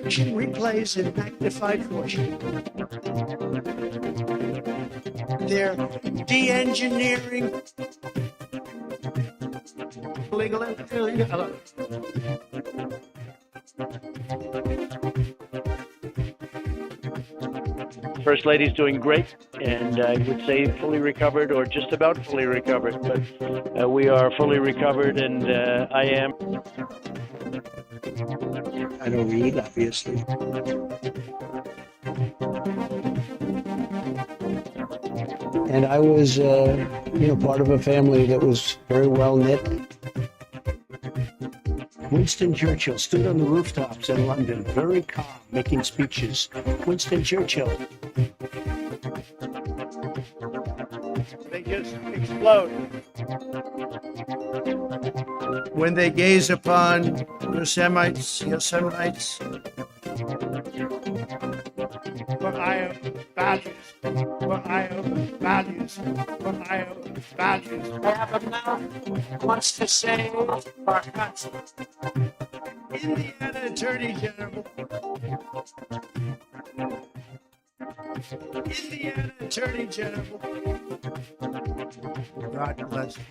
Action replays in magnified fortune. They're de-engineering legal. First Lady's doing great, and I would say fully recovered or just about fully recovered, but we are fully recovered, and I am. I don't read, obviously. And I was, part of a family that was very well knit. Winston Churchill stood on the rooftops in London, very calm, making speeches. Winston Churchill. They just explode. When they gaze upon Yosemite, For I have values. For I have values. For I have values. I have a mouth wants to say our country. Indiana Attorney General. Indiana Attorney General. God bless you.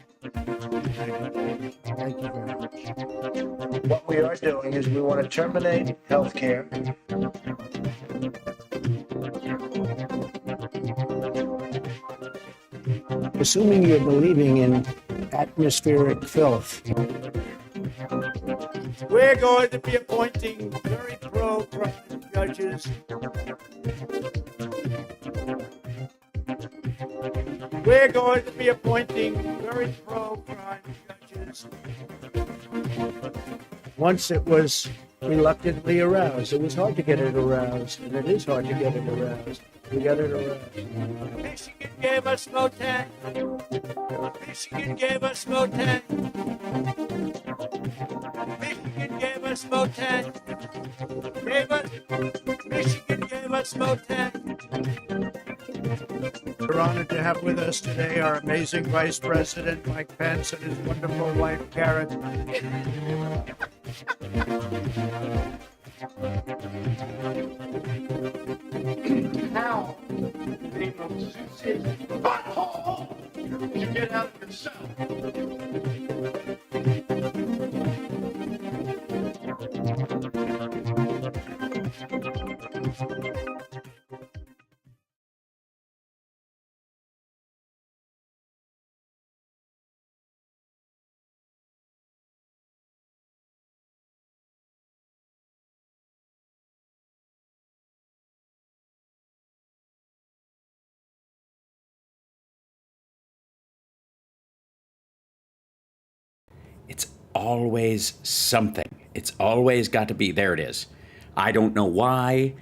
Thank you very much. What we are doing is we want to terminate health care. Assuming you're believing in atmospheric filth. We're going to be appointing very pro-crime judges. We're going to be appointing very pro-crime judges. Once it was reluctantly aroused. It was hard to get it aroused, and it is hard to get it aroused. We got it aroused. Michigan gave us Motan. Michigan gave us Motan. Michigan gave us Motan. Michigan gave us Motan. We're honored to have with us today our amazing Vice President, Mike Pence, and his wonderful wife, Karen. How they sit butthole to get out of yourself. It's always something. It's always got to be. There it is. I don't know why.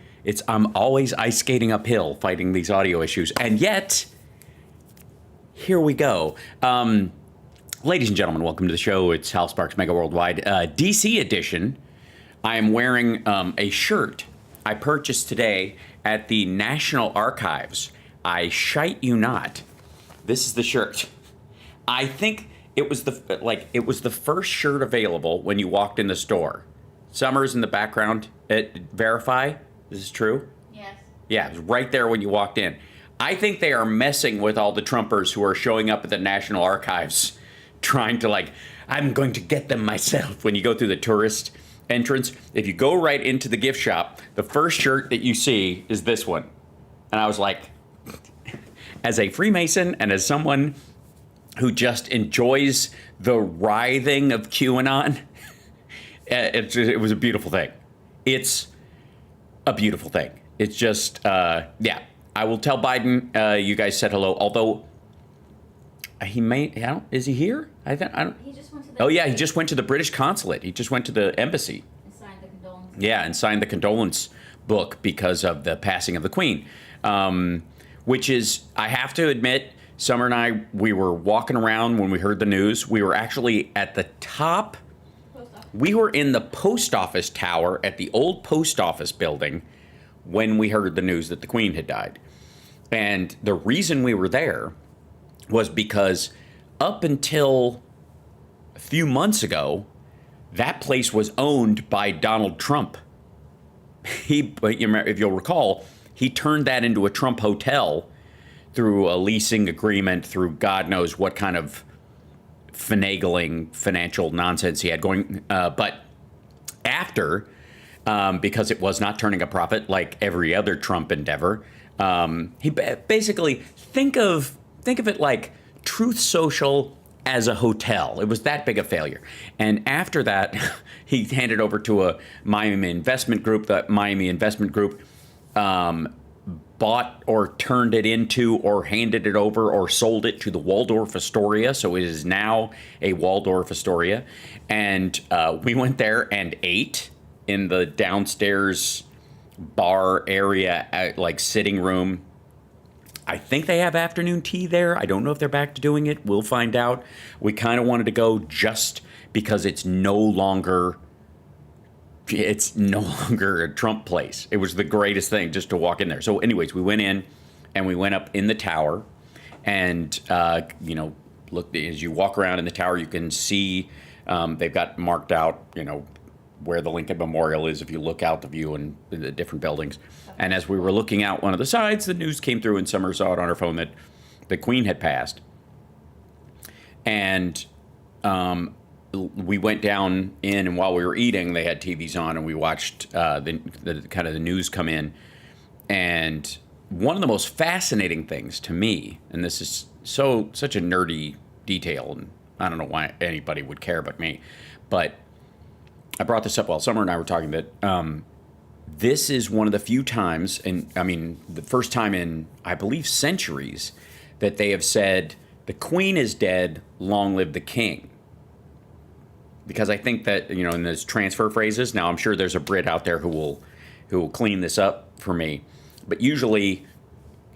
I'm always ice skating uphill fighting these audio issues. And yet, here we go. Ladies and gentlemen, welcome to the show. It's HAL Sparks Mega Worldwide DC edition. I am wearing a shirt I purchased today at the National Archives. I shite you not. This is the shirt. I think it was the first shirt available when you walked in the store. Summer's in the background. Verify this is true? Yes. Yeah, it was right there when you walked in. I think they are messing with all the Trumpers who are showing up at the National Archives, trying to I'm going to get them myself. When you go through the tourist entrance, if you go right into the gift shop, the first shirt that you see is this one. And I was like, as a Freemason and as someone who just enjoys the writhing of QAnon, it was a beautiful thing. It's a beautiful thing. It's just, yeah. I will tell Biden you guys said hello. Although he may, is he here? I don't. He just went to the. Oh yeah, he just went to the British consulate. He just went to the embassy. And signed the condolence. Yeah, and signed the condolence book because of the passing of the Queen, which is, I have to admit, Summer and I, we were walking around when we heard the news. We were actually at the top. We were in the post office tower at the old post office building when we heard the news that the Queen had died. And the reason we were there was because up until a few months ago, that place was owned by Donald Trump. If you'll recall, he turned that into a Trump hotel through a leasing agreement, through God knows what kind of finagling financial nonsense he had going. But after, because it was not turning a profit like every other Trump endeavor, he basically, think of it like Truth Social as a hotel. It was that big a failure. And after that, he handed over to a Miami investment group. The Miami investment group bought or turned it into or handed it over or sold it to the Waldorf Astoria. So it is now a Waldorf Astoria. And we went there and ate in the downstairs bar area, like sitting room. I think they have afternoon tea there. I don't know if they're back to doing it. We'll find out. We kind of wanted to go just because it's no longer a Trump place. It was the greatest thing just to walk in there. So anyways, we went in and we went up in the tower and, look, as you walk around in the tower, you can see they've got marked out, where the Lincoln Memorial is if you look out the view in the different buildings. And as we were looking out one of the sides, the news came through and Summer saw it on her phone that the Queen had passed. And we went down in, and while we were eating, they had TVs on, and we watched the kind of the news come in. And one of the most fascinating things to me, and this is such a nerdy detail, and I don't know why anybody would care but me, but I brought this up while Summer and I were talking, that this is one of the few times, and I mean, the first time in, I believe, centuries, that they have said, the Queen is dead, long live the King. Because I think that, in those transfer phrases, now I'm sure there's a Brit out there who will clean this up for me, but usually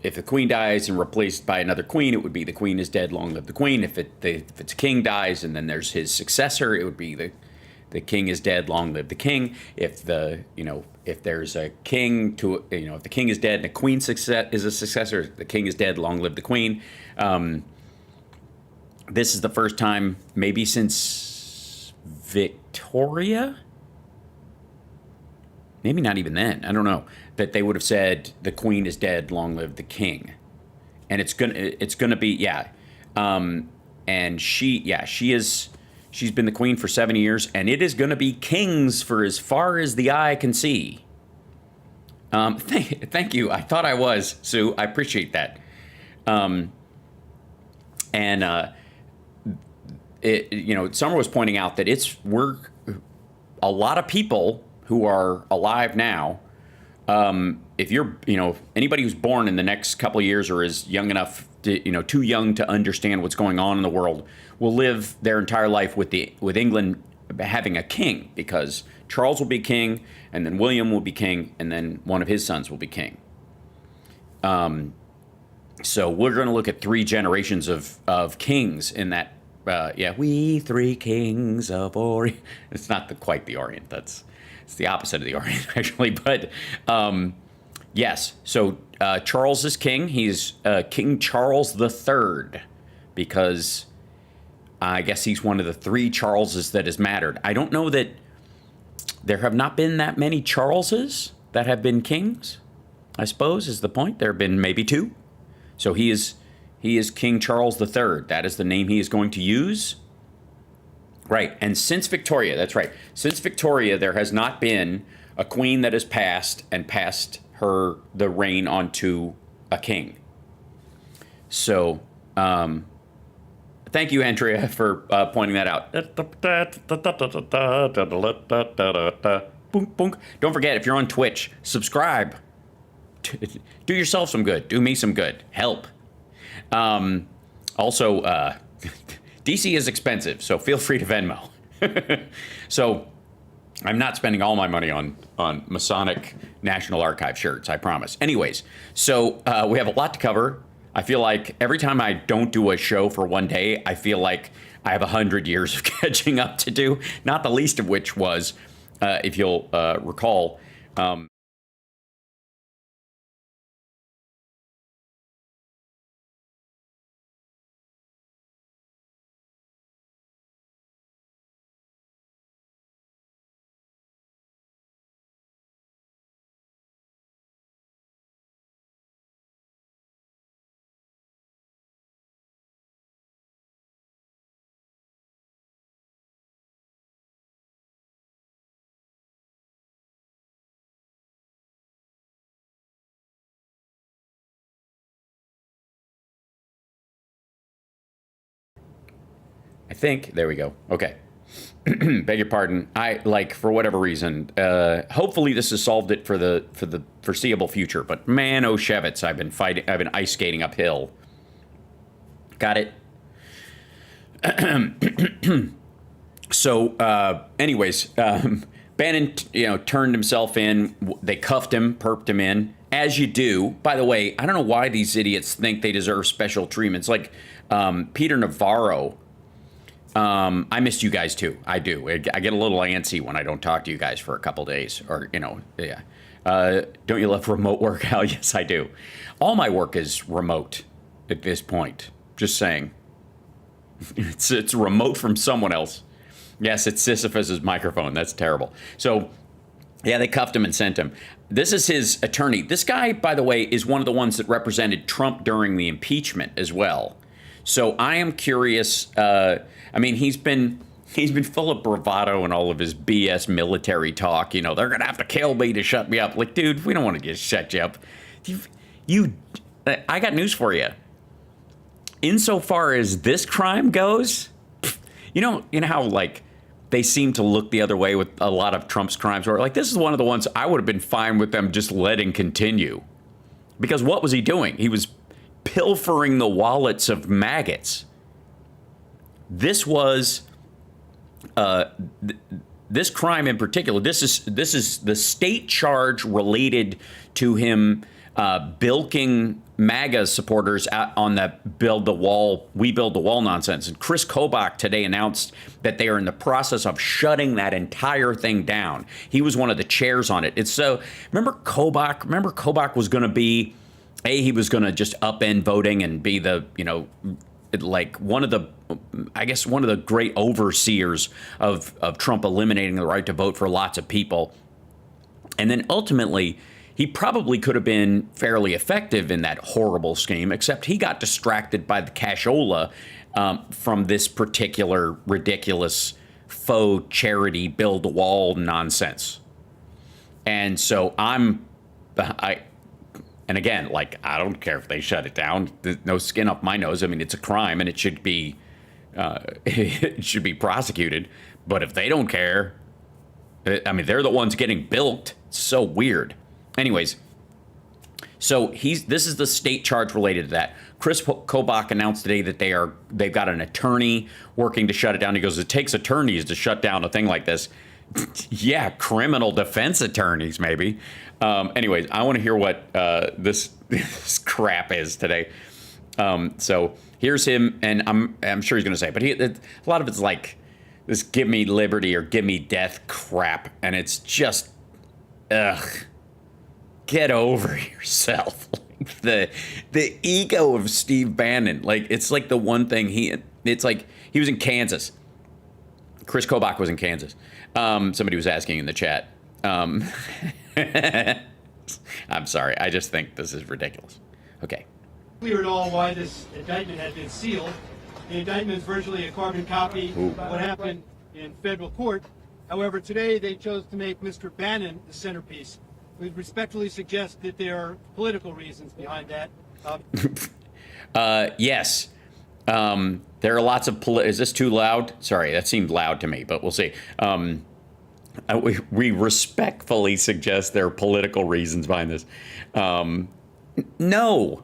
if the Queen dies and replaced by another Queen, it would be the Queen is dead, long live the Queen. If it's King dies and then there's his successor, it would be the King is dead, long live the King. If if there's a king if the King is dead and a Queen is a successor, the King is dead, long live the Queen. This is the first time, maybe since Victoria, maybe not even then, I don't know, that they would have said the Queen is dead, long live the King. And it's gonna be, and she's been the Queen for 7 years, and it is going to be kings for as far as the eye can see. Thank you. I thought I was, Sue. I appreciate that. Summer was pointing out that we're a lot of people who are alive now. If you're, anybody who's born in the next couple of years or is young enough to, too young to understand what's going on in the world, will live their entire life with England having a king, because Charles will be king, and then William will be king, and then one of his sons will be king. So we're going to look at 3 generations of kings in that. We 3 kings of Orient. It's not quite the Orient. It's the opposite of the Orient, actually. But yes, so Charles is king. He's King Charles III, because I guess he's one of the 3 Charleses that has mattered. I don't know that there have not been that many Charleses that have been kings, I suppose, is the point. There have been maybe 2. So he is King Charles III. That is the name he is going to use. Right. And since Victoria, that's right. Since Victoria, there has not been a queen that has passed the reign onto a king. So, thank you, Andrea, for pointing that out. Boonk, boonk. Don't forget, if you're on Twitch, subscribe. Do yourself some good. Do me some good. Help. Also, DC is expensive, so feel free to Venmo. So I'm not spending all my money on Masonic National Archive shirts, I promise. Anyways, so we have a lot to cover. I feel like every time I don't do a show for one day, I feel like I have 100 years of catching up to do, not the least of which was, if you'll recall, I think, there we go. Okay. Beg your pardon. I, like, for whatever reason, hopefully this has solved it for the foreseeable future. But man, oh Shevitz, I've been ice skating uphill. Got it? So, anyways, Bannon, turned himself in. They cuffed him, perped him in, as you do. By the way, I don't know why these idiots think they deserve special treatment. It's like Peter Navarro. I missed you guys too. I do. I get a little antsy when I don't talk to you guys for a couple days, or yeah. Don't you love remote work, Hal? Yes, I do. All my work is remote at this point. Just saying. It's remote from someone else. Yes, it's Sisyphus's microphone. That's terrible. So, yeah, they cuffed him and sent him. This is his attorney. This guy, by the way, is one of the ones that represented Trump during the impeachment as well. So I am curious. I mean, he's been full of bravado and all of his BS military talk. They're gonna have to kill me to shut me up. Like, dude, we don't want to just shut you up. I got news for you. Insofar as this crime goes, you know how like they seem to look the other way with a lot of Trump's crimes, or like this is one of the ones I would have been fine with them just letting continue, because what was he doing? He was pilfering the wallets of maggots. This was this crime in particular. This is the state charge related to him bilking MAGA supporters on the we build the wall nonsense. And Chris Kobach today announced that they are in the process of shutting that entire thing down. He was one of the chairs on it. It's so remember Kobach was going to be. He was going to just upend voting and be the, like one of the great overseers of Trump eliminating the right to vote for lots of people. And then ultimately, he probably could have been fairly effective in that horrible scheme, except he got distracted by the cashola from this particular ridiculous faux charity build a wall nonsense. And so and again, like, I don't care if they shut it down. There's no skin up my nose. I mean, it's a crime and it should be prosecuted. But if they don't care, I mean, they're the ones getting bilked. It's so weird. Anyways, so this is the state charge related to that. Chris Kobach announced today that they've got an attorney working to shut it down. He goes, it takes attorneys to shut down a thing like this. Yeah, criminal defense attorneys, maybe. Anyways, I want to hear what this crap is today. So here's him, and I'm sure he's going to say, but a lot of it's like this "give me liberty" or "give me death" crap, and it's just, get over yourself. Like the ego of Steve Bannon, like it's like the one thing it's like he was in Kansas. Chris Kobach was in Kansas. Somebody was asking in the chat. I'm sorry. I just think this is ridiculous. Okay. Clear at all why this indictment had been sealed. The indictment is virtually a carbon copy of what happened in federal court. However, today they chose to make Mr. Bannon the centerpiece. We respectfully suggest that there are political reasons behind that. Yes. There are lots of is this too loud? Sorry, that seemed loud to me, but we'll see. We respectfully suggest there are political reasons behind this. No.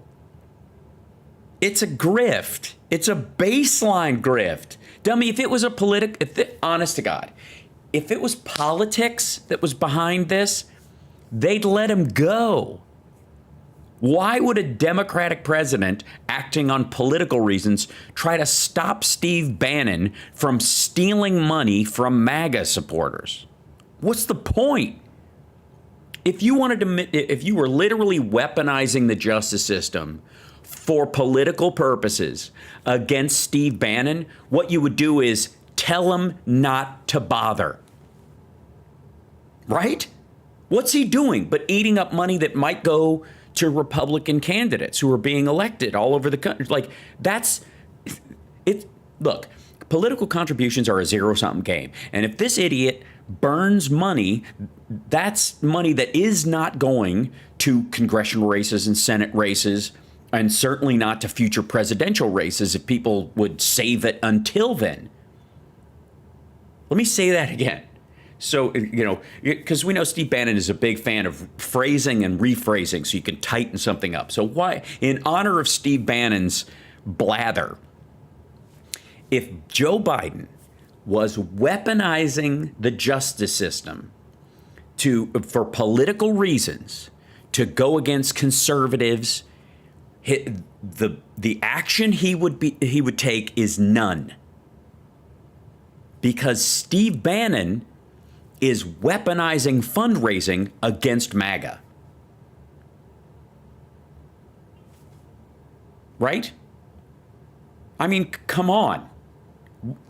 It's a grift. It's a baseline grift. Dummy, if it was a honest to God, if it was politics that was behind this, they'd let him go. Why would a Democratic president acting on political reasons try to stop Steve Bannon from stealing money from MAGA supporters? What's the point? If you were literally weaponizing the justice system for political purposes against Steve Bannon, what you would do is tell him not to bother. Right? What's he doing but eating up money that might go to Republican candidates who are being elected all over the country? Like, that's it. Look, political contributions are a zero-sum game. And if this idiot burns money, that's money that is not going to congressional races and Senate races, and certainly not to future presidential races if people would save it until then. Let me say that again. So, because we know Steve Bannon is a big fan of phrasing and rephrasing so you can tighten something up. So why, in honor of Steve Bannon's blather, if Joe Biden was weaponizing the justice system for political reasons to go against conservatives, the action he would take is none. Because Steve Bannon is weaponizing fundraising against MAGA. Right? I mean, come on.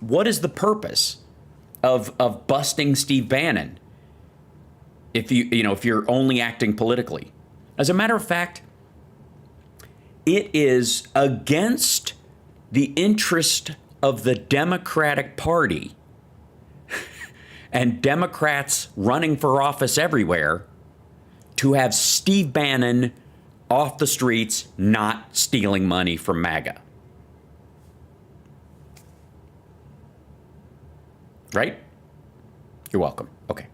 What is the purpose of busting Steve Bannon if you're only acting politically? As a matter of fact, it is against the interest of the Democratic Party and Democrats running for office everywhere to have Steve Bannon off the streets not stealing money from MAGA. Right? You're welcome. Okay.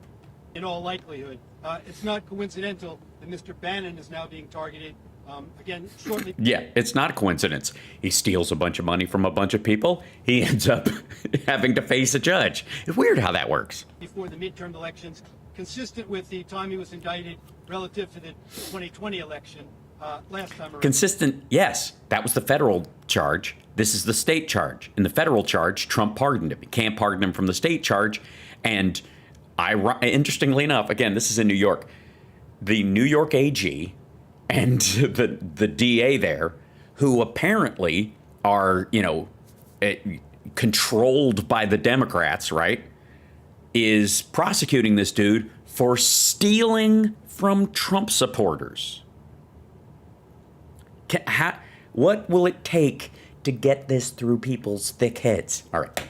In all likelihood, it's not coincidental that Mr. Bannon is now being targeted. Again, shortly. Yeah, it's not a coincidence. He steals a bunch of money from a bunch of people. He ends up having to face a judge. It's weird how that works. Before the midterm elections, consistent with the time he was indicted relative to the 2020 election last time around. Consistent, yes. That was the federal charge. This is the state charge. In the federal charge, Trump pardoned him. He can't pardon him from the state charge. And interestingly enough, again, this is in New York. The New York AG and the DA there, who apparently are, controlled by the Democrats, right, is prosecuting this dude for stealing from Trump supporters. What will it take to get this through people's thick heads? All right.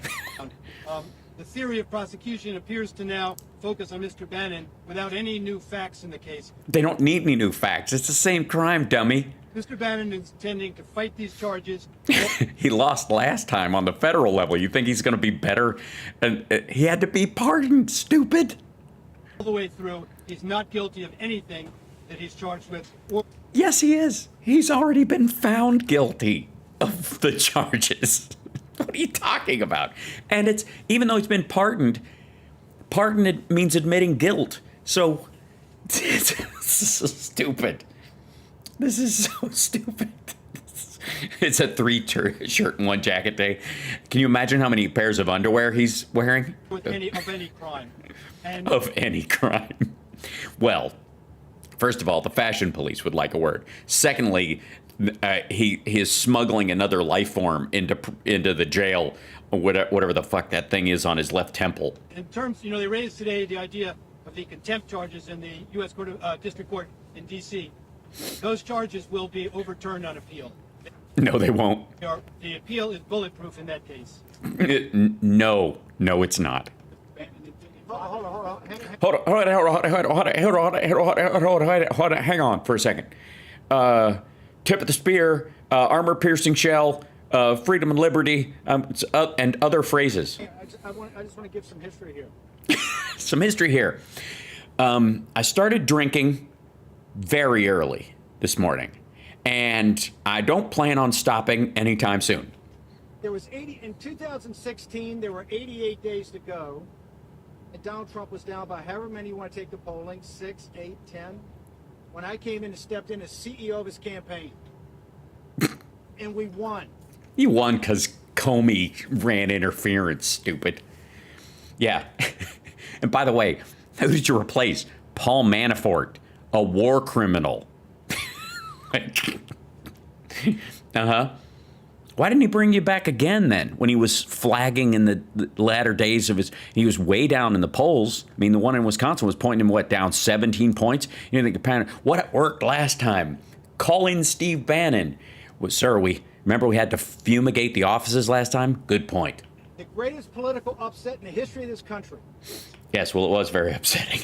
The theory of prosecution appears to now focus on Mr. Bannon without any new facts in the case. They don't need any new facts. It's the same crime, dummy. Mr. Bannon is intending to fight these charges. He lost last time on the federal level. You think he's going to be better? He had to be pardoned, stupid. All the way through, he's not guilty of anything that he's charged with. Yes, he is. He's already been found guilty of the charges. What are you talking about? And it's, even though he's been pardoned it means admitting guilt. So it's so stupid. This is so stupid. It's a 3-shirt and 1 jacket day. Can you imagine how many pairs of underwear he's wearing? Of any crime. Of any crime. Well, first of all, the fashion police would like a word. Secondly, he is smuggling another life form into the jail, whatever the fuck that thing is on his left temple. In terms, they raised today the idea of the contempt charges in the U.S. District Court in D.C. Those charges will be overturned on appeal. No, they won't. The appeal is bulletproof in that case. No, it's not. Hold on, hang on for a second. Tip of the spear, armor-piercing shell, freedom and liberty, and other phrases. I just want to give some history here. some history here. I started drinking very early this morning, and I don't plan on stopping anytime soon. There was in 2016, there were 88 days to go, and Donald Trump was down by however many you want to take the polling, 6, 8, 10, when I came in and stepped in as CEO of his campaign. And we won. You won because Comey ran interference, stupid. Yeah. And by the way, who did you replace? Paul Manafort, a war criminal. Uh-huh. Why didn't he bring you back again then when he was flagging in the latter days of his... He was way down in the polls. I mean, the one in Wisconsin was pointing him, what, down 17 points? You think what worked last time? Call in Steve Bannon. Well, sir, remember we had to fumigate the offices last time? Good point. The greatest political upset in the history of this country. Yes, well, it was very upsetting.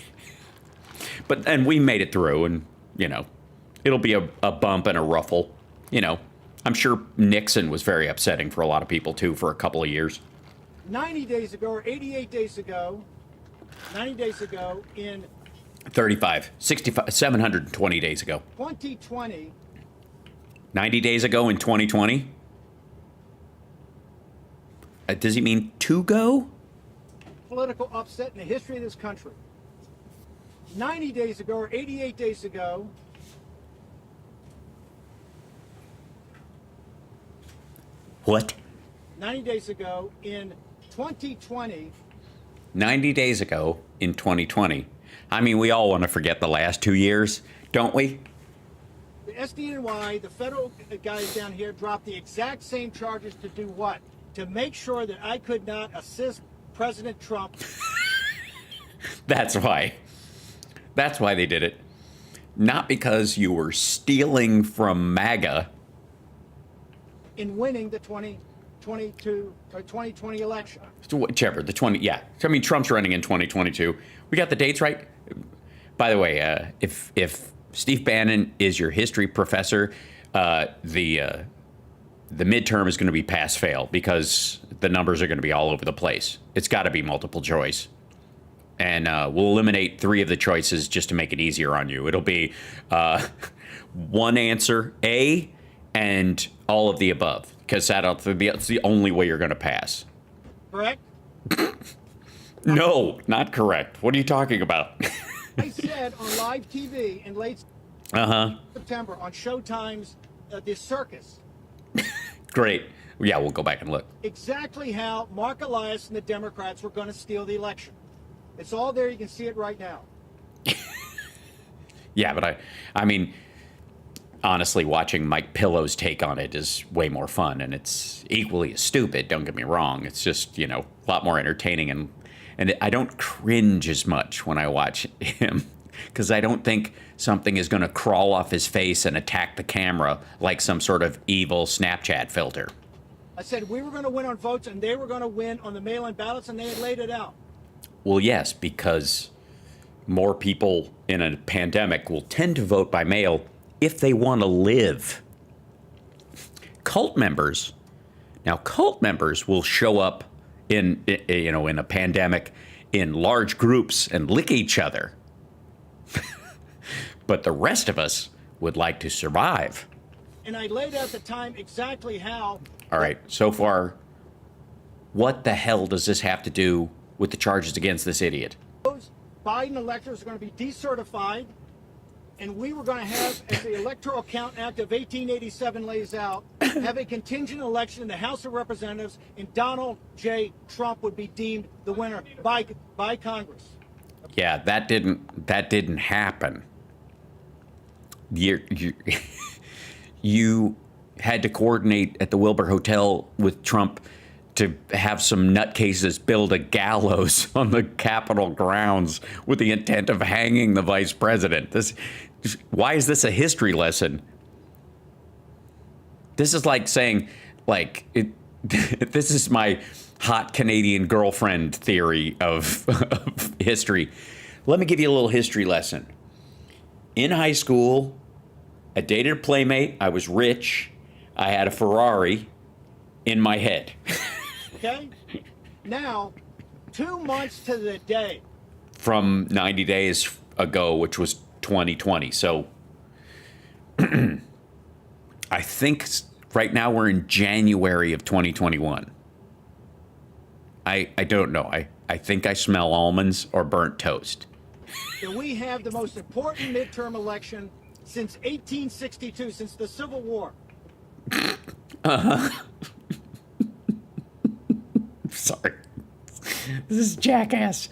And we made it through, and, you know, it'll be a bump and a ruffle, you know. I'm sure Nixon was very upsetting for a lot of people, too, for a couple of years. 90 days ago, or 88 days ago, 90 days ago in... 35, 65, 720 days ago. 2020... 90 days ago in 2020? Does he mean to go? Political upset in the history of this country. 90 days ago, or 88 days ago... What? 90 days ago in 2020. 90 days ago in 2020. I mean, we all want to forget the last 2 years, don't we? The SDNY, the federal guys down here, dropped the exact same charges to do what? To make sure that I could not assist President Trump. That's why. That's why they did it. Not because you were stealing from MAGA. In winning the 2020 election. Whichever, the 20, yeah. I mean, Trump's running in 2022. We got the dates right. By the way, if Steve Bannon is your history professor, the midterm is going to be pass-fail because the numbers are going to be all over the place. It's got to be multiple choice. And we'll eliminate 3 of the choices just to make it easier on you. It'll be one answer, A, and all of the above, because that's the only way you're going to pass. Correct? No, not correct. What are you talking about? I said on live TV in late September on Showtime's The Circus. Great. Yeah, we'll go back and look. Exactly how Mark Elias and the Democrats were going to steal the election. It's all there. You can see it right now. Yeah, but I mean, honestly, watching Mike Pillow's take on it is way more fun, and it's equally as stupid, don't get me wrong. It's just, you know, a lot more entertaining, and I don't cringe as much when I watch him, because I don't think something is going to crawl off his face and attack the camera like some sort of evil Snapchat filter. I said we were going to win on votes, and they were going to win on the mail-in ballots, and they had laid it out. Well, yes, because more people in a pandemic will tend to vote by mail if they want to live. Cult members will show up in a pandemic in large groups and lick each other. But the rest of us would like to survive. And I laid out the time exactly how. All right, so far, what the hell does this have to do with the charges against this idiot? Those Biden electors are going to be decertified, and we were going to have, as the Electoral Count Act of 1887 lays out, have a contingent election in the House of Representatives, and Donald J. Trump would be deemed the winner by Congress. Yeah, that didn't happen. You had to coordinate at the Wilbur Hotel with Trump to have some nutcases build a gallows on the Capitol grounds with the intent of hanging the vice president. Why is this a history lesson? This is like saying, this is my hot Canadian girlfriend theory of history. Let me give you a little history lesson. In high school, I dated a playmate. I was rich. I had a Ferrari in my head. Okay? Now, 2 months to the day from 90 days ago, which was 2020. So I think right now we're in January of 2021. I don't know. I think I smell almonds or burnt toast. We have the most important midterm election since 1862, since the Civil War. Sorry. This is jackass.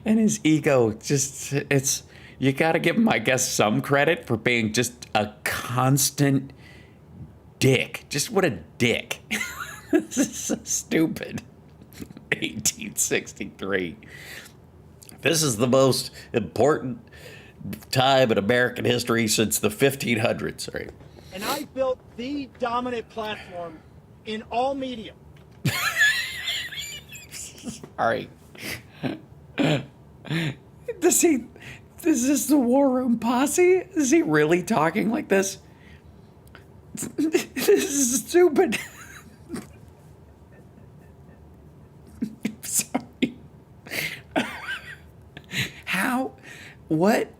And his ego, just, it's, you got to give him, I guess, some credit for being just a constant dick. Just what a dick. This is so stupid. 1863. This is the most important time in American history since the 1500s. Right? And I built the dominant platform in all media. All right. Is this the War Room Posse? Is he really talking like this? This is stupid. I'm sorry. How? What?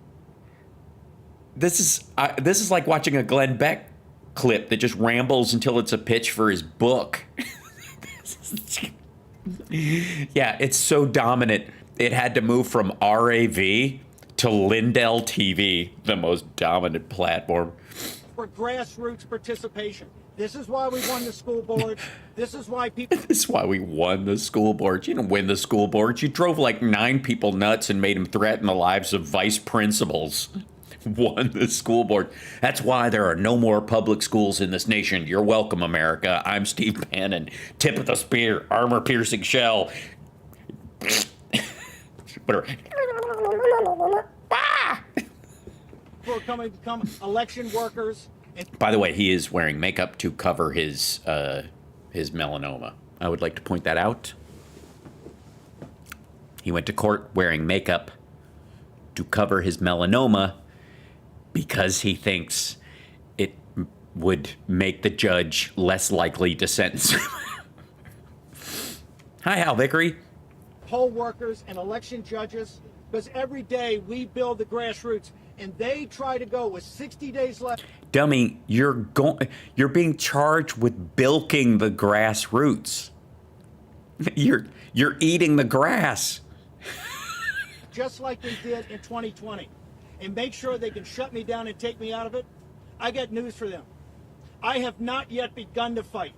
This is like watching a Glenn Beck clip that just rambles until it's a pitch for his book. Yeah, it's so dominant. It had to move from RAV to Lindell TV, the most dominant platform. For grassroots participation. This is why we won the school board. This is why people... This is why we won the school board. You didn't win the school board. You drove like 9 people nuts and made them threaten the lives of vice principals. Won the school board. That's why there are no more public schools in this nation. You're welcome, America. I'm Steve Bannon. Tip of the spear, armor-piercing shell. Whatever. who are coming to become election workers. By the way, he is wearing makeup to cover his melanoma. I would like to point that out. He went to court wearing makeup to cover his melanoma because he thinks it would make the judge less likely to sentence him. Hi, Hal Vickery. Poll workers and election judges, because every day we build the grassroots, and they try to go with 60 days left. Dummy, you're being charged with bilking the grassroots. You're eating the grass. Just like they did in 2020, and make sure they can shut me down and take me out of it. I got news for them. I have not yet begun to fight.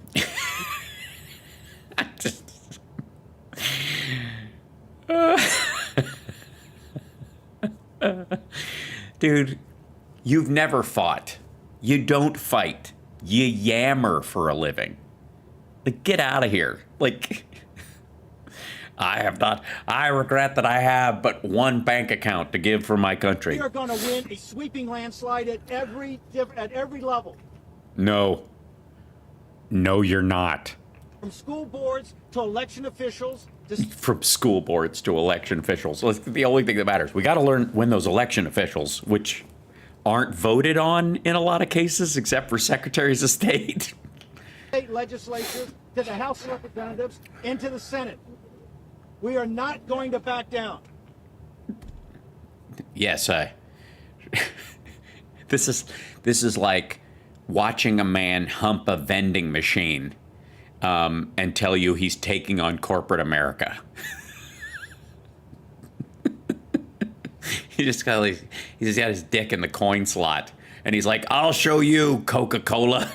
Dude, you've never fought. You don't fight. You yammer for a living. Like, get out of here. Like, I have not. I regret that I have but one bank account to give for my country. We are going to win a sweeping landslide at every level. No. No, you're not. From school boards to election officials. From school boards to election officials. That's the only thing that matters. We got to win those election officials, which aren't voted on in a lot of cases, except for secretaries of state. State legislatures, to the House of Representatives, and to the Senate. We are not going to back down. Yes, this is like watching a man hump a vending machine and tell you he's taking on corporate America. He's just got his dick in the coin slot, and he's like, "I'll show you, Coca-Cola."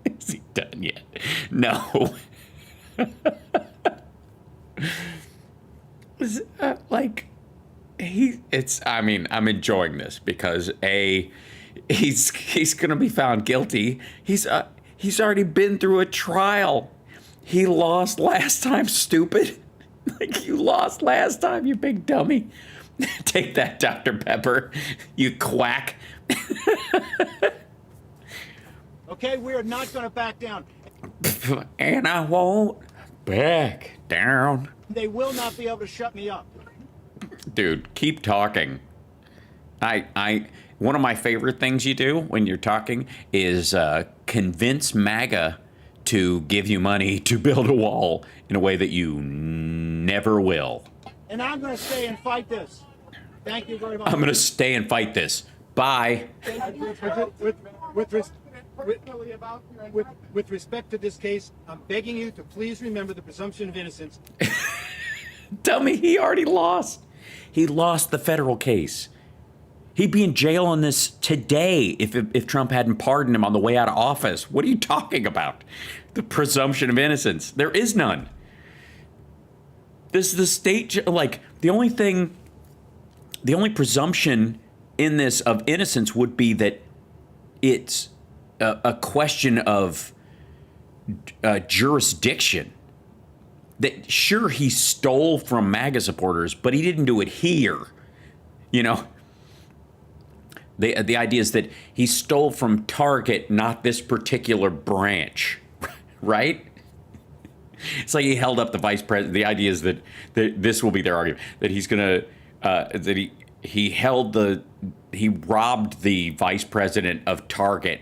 Is he done yet? No. I'm enjoying this because he's gonna be found guilty. He's already been through a trial. He lost last time, stupid. Like, you lost last time, you big dummy. Take that, Dr. Pepper, you quack. Okay, we are not going to back down. And I won't back down. They will not be able to shut me up. Dude, keep talking. One of my favorite things you do when you're talking is convince MAGA to give you money to build a wall in a way that you never will. And I'm going to stay and fight this. Thank you very much. I'm going to stay and fight this. Bye. With respect to this case, I'm begging you to please remember the presumption of innocence. Tell me he already lost. He lost the federal case. He'd be in jail on this today if Trump hadn't pardoned him on the way out of office. What are you talking about? The presumption of innocence. There is none. This is the state, like, the only presumption in this of innocence would be that it's a question of jurisdiction. That sure, he stole from MAGA supporters, but he didn't do it here. You know, the idea is that he stole from Target, not this particular branch, right? It's like he held up the vice president. The idea is that this will be their argument, that he's gonna that he robbed the vice president of Target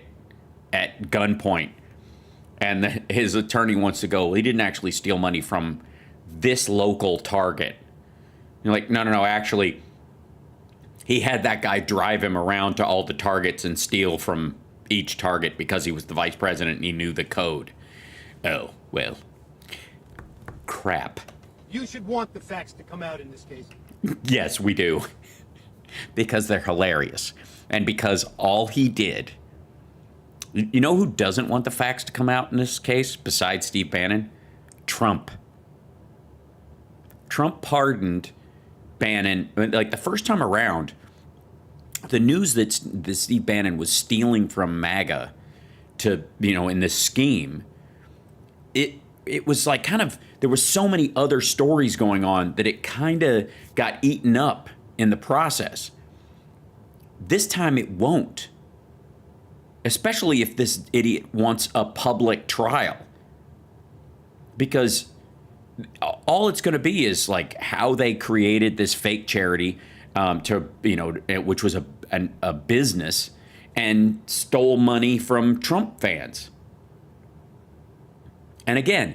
at gunpoint, and his attorney wants to go, well, he didn't actually steal money from this local Target. You're like, no, actually, he had that guy drive him around to all the Targets and steal from each Target because he was the vice president and he knew the code. Oh, well, crap. You should want the facts to come out in this case. Yes, we do. Because they're hilarious. And because all he did... You know who doesn't want the facts to come out in this case, besides Steve Bannon? Trump. Trump pardoned Bannon. Like, the first time around, the news that Steve Bannon was stealing from MAGA to, in this scheme, it was like kind of, there were so many other stories going on that it kind of got eaten up in the process. This time it won't. Especially if this idiot wants a public trial. Because all it's going to be is like how they created this fake charity which was a business, and stole money from Trump fans. And again,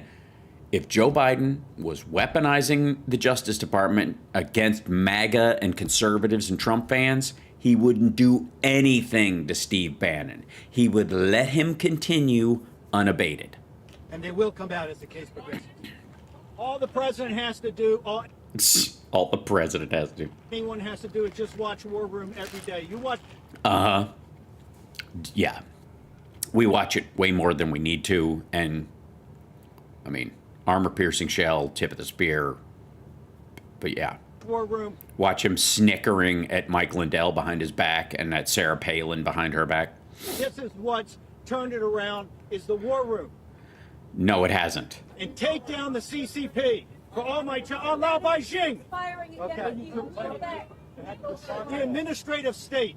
if Joe Biden was weaponizing the Justice Department against MAGA and conservatives and Trump fans, he wouldn't do anything to Steve Bannon. He would let him continue unabated. And they will come out as the case progresses. All the president has to do, All the president has to do. anyone has to do is just watch War Room every day. You watch. Yeah. We watch it way more than we need to. And, I mean, armor-piercing shell, tip of the spear. But yeah. War Room. Watch him snickering at Mike Lindell behind his back and at Sarah Palin behind her back. This is what's turned it around, is the War Room. No, it hasn't. And take down the CCP for all my Lao Beijing. The administrative state.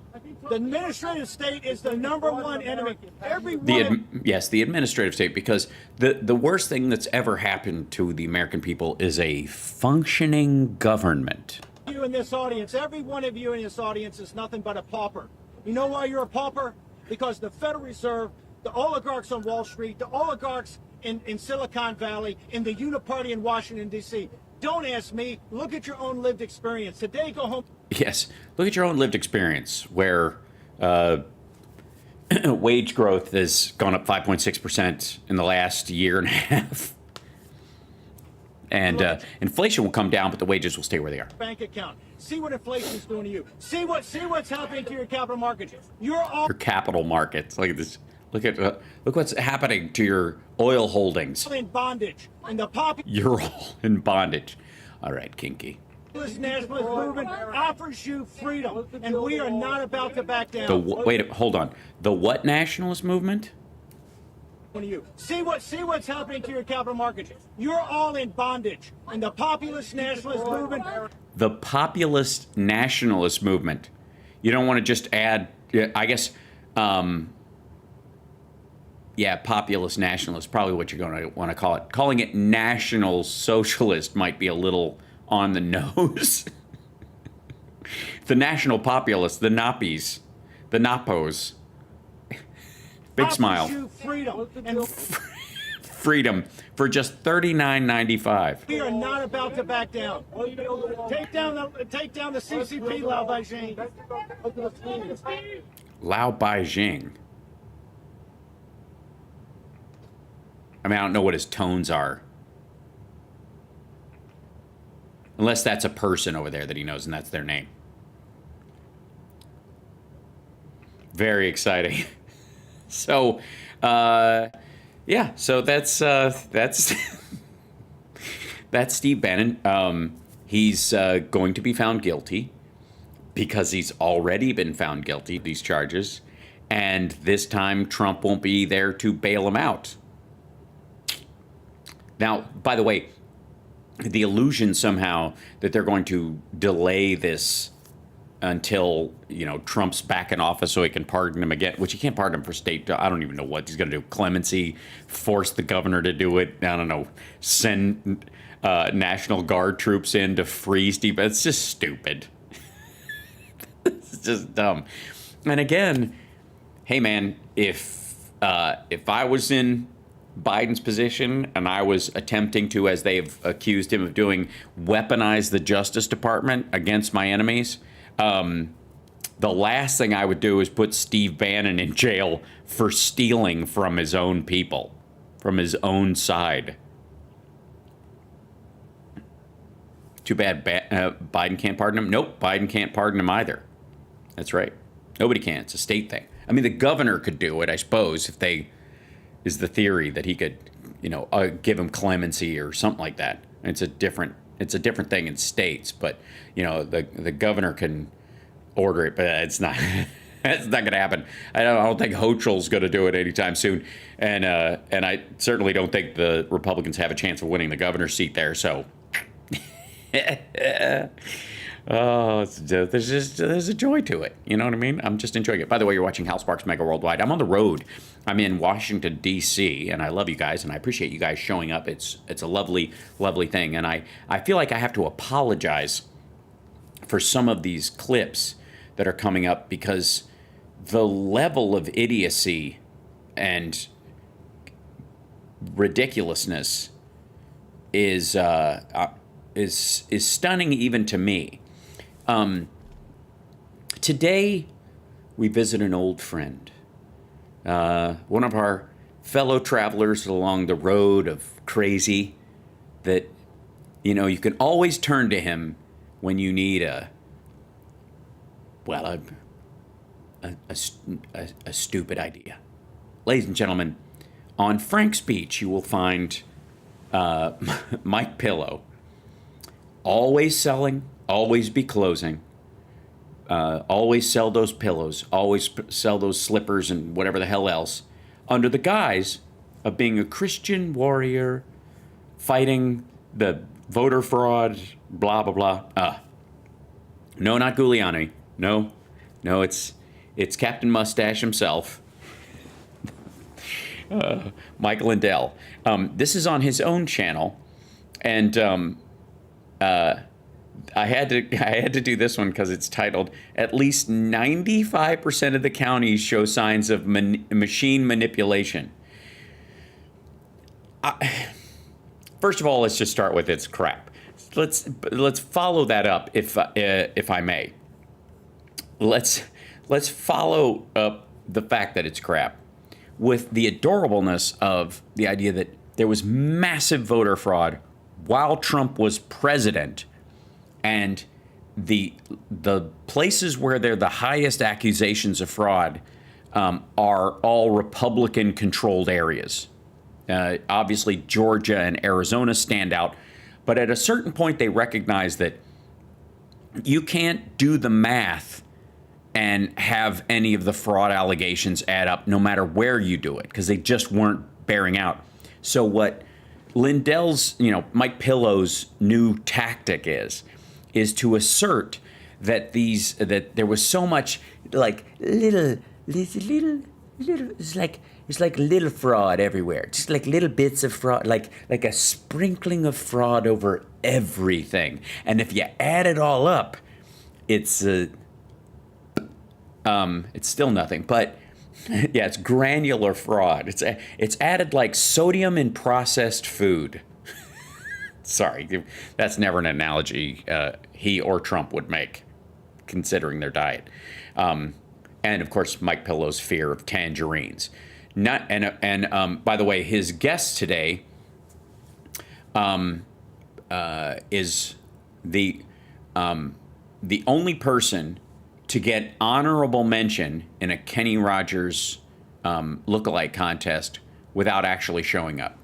The administrative state is the number one enemy. The administrative state, because the worst thing that's ever happened to the American people is a functioning government. You in this audience, every one of you in this audience is nothing but a pauper. You know why you're a pauper? Because the Federal Reserve, the oligarchs on Wall Street, the oligarchs in Silicon Valley, in the Uniparty in Washington, D.C. Don't ask me. Look at your own lived experience. Today, go home. Yes, look at your own lived experience, where wage growth has gone up 5.6% in the last year and a half. And inflation will come down, but the wages will stay where they are. Bank account. See what inflation's doing to you. See what's happening to your capital markets. You're all your capital markets. Look at this. Look what's happening to your oil holdings. in bondage. And the You're all in bondage. All right, Kinky. nationalist movement offers you freedom, and we are not about to back down. Wait, hold on. The what nationalist movement? See what's happening to your capital markets. You're all in bondage, and the populist nationalist movement. The populist nationalist movement. You don't want to just add, I guess, populist nationalist, probably what you're going to want to call it. Calling it national socialist might be a little on the nose. The national populists, the Nappies, the Nappos. Big smile. You freedom and freedom for just $39.95. We are not about to back down. Take down the CCP, Lao Beijing. Lao Beijing. I mean, I don't know what his tones are. Unless that's a person over there that he knows and that's their name. Very exciting. So, yeah, so that's that's Steve Bannon. He's going to be found guilty because he's already been found guilty of these charges. And this time Trump won't be there to bail him out. Now, by the way, the illusion somehow that they're going to delay this until, you know, Trump's back in office so he can pardon him again, which he can't pardon him for state. I don't even know what he's going to do. Clemency, force the governor to do it. I don't know. Send National Guard troops in to free Steve. It's just stupid. It's just dumb. And again, hey man, if I was in Biden's position and I was attempting to, as they've accused him of doing, weaponize the Justice Department against my enemies, the last thing I would do is put Steve Bannon in jail for stealing from his own people, from his own side. Too bad Biden can't pardon him. Nope, Biden can't pardon him either. That's right. Nobody can. It's a state thing. I mean, the governor could do it, I suppose, if they... is the theory that he could, you know, give him clemency or something like that. It's a different thing in states, but you know, the governor can order it, but it's not it's not going to happen. I don't think Hochul's going to do it anytime soon, and I certainly don't think the Republicans have a chance of winning the governor's seat there. So, oh, there's a joy to it. You know what I mean? I'm just enjoying it. By the way, you're watching HAL Sparks Mega Worldwide. I'm on the road. I'm in Washington, D.C., and I love you guys, and I appreciate you guys showing up. It's a lovely, lovely thing. And I feel like I have to apologize for some of these clips that are coming up because the level of idiocy and ridiculousness is stunning even to me. Today, we visit an old friend. One of our fellow travelers along the road of crazy that, you know, you can always turn to him when you need a stupid idea. Ladies and gentlemen, on Frank's Beach, you will find Mike Pillow. Always selling, always be closing. Always sell those pillows, always sell those slippers and whatever the hell else, under the guise of being a Christian warrior fighting the voter fraud, blah, blah, blah. No, not Giuliani. No, it's Captain Mustache himself, Mike Lindell. This is on his own channel, and I had to do this one because it's titled, "At least 95% of the counties show signs of machine manipulation." First of all, let's just start with it's crap. Let's follow that up, if I may. Let's follow up the fact that it's crap with the adorableness of the idea that there was massive voter fraud while Trump was president. And the places where they're the highest accusations of fraud are all Republican-controlled areas. Obviously, Georgia and Arizona stand out. But at a certain point, they recognize that you can't do the math and have any of the fraud allegations add up no matter where you do it, because they just weren't bearing out. So what Lindell's, Mike Pillow's new tactic is to assert that there was so much like little, it's like little fraud everywhere, just like little bits of fraud, like a sprinkling of fraud over everything. And if you add it all up, it's still nothing. But Yeah, it's granular fraud. It's added like sodium in processed food. Sorry, that's never an analogy he or Trump would make, considering their diet. And of course, Mike Pillow's fear of tangerines. Not by the way, his guest today is the only person to get honorable mention in a Kenny Rogers lookalike contest without actually showing up.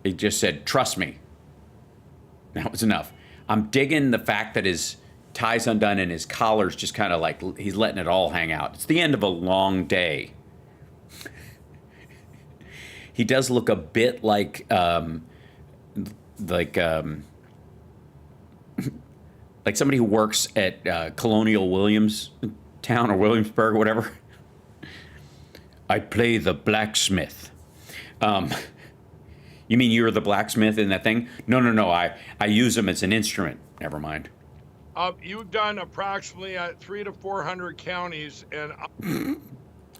He just said, "Trust me." That was enough. I'm digging the fact that his tie's undone and his collar's just kind of like he's letting it all hang out. It's the end of a long day. He does look a bit like somebody who works at Colonial Williamstown or Williamsburg or whatever. I play the blacksmith. You mean you're the blacksmith in that thing? No. I use them as an instrument. Never mind. You've done approximately 300 to 400 counties, and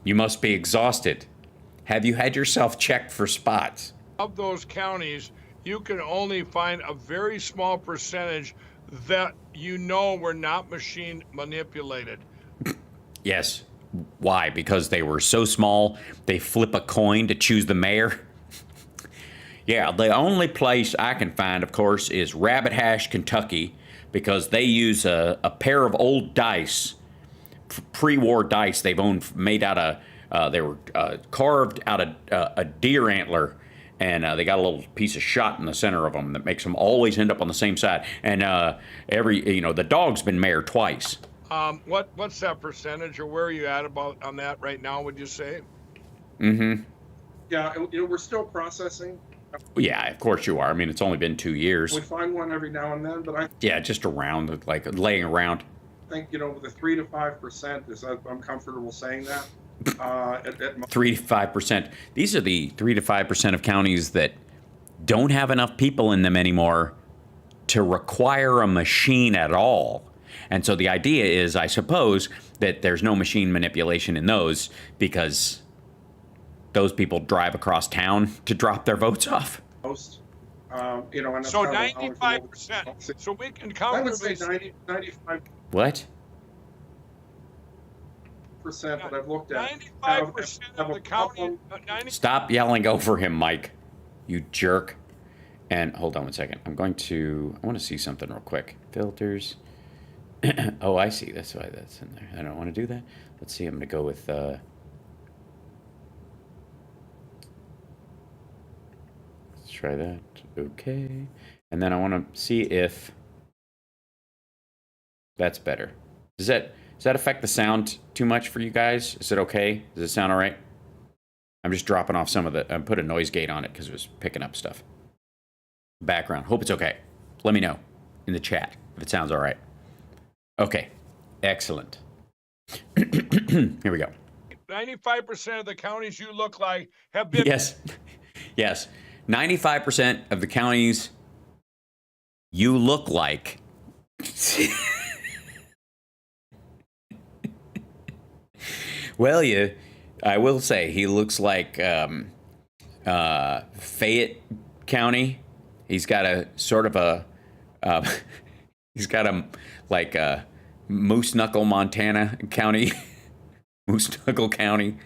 you must be exhausted. Have you had yourself checked for spots? Of those counties, you can only find a very small percentage that were not machine manipulated. Yes. Why? Because they were so small, they flip a coin to choose the mayor? Yeah, the only place I can find, of course, is Rabbit Hash, Kentucky, because they use a pair of old dice, pre-war dice they've made out of, they were carved out of a deer antler, and they got a little piece of shot in the center of them that makes them always end up on the same side. And the dog's been mayor twice. What's that percentage, or where are you at on that right now, would you say? Mm-hmm. Yeah, we're still processing. Yeah, of course you are. I mean, it's only been 2 years. We find one every now and then, but yeah, just around, like laying around. I think, with the 3 to 5%, I'm comfortable saying that. 3 to 5%. These are the 3 to 5% of counties that don't have enough people in them anymore to require a machine at all. And so the idea is, I suppose, that there's no machine manipulation in those because those people drive across town to drop their votes off. Most, and so 95%. So we can I would say comfortably 95%. What? That I've looked at. 95% of the county. Stop yelling over him, Mike. You jerk. And hold on one second. I want to see something real quick. Filters. Oh, I see. That's why that's in there. I don't want to do that. Let's see. I'm going to go with. Let's try that. Okay. And then I want to see if that's better. Does that affect the sound too much for you guys? Is it okay? Does it sound all right? I'm just dropping off some of the. I put a noise gate on it because it was picking up stuff. Background. Hope it's okay. Let me know in the chat if it sounds all right. Okay. Excellent. Here we go. 95% of the counties you look like have been. Yes. 95% of the counties you look like. Well, I will say he looks like Fayette County. He's got a sort of a, like Moose Knuckle, Montana County, Moose Knuckle County.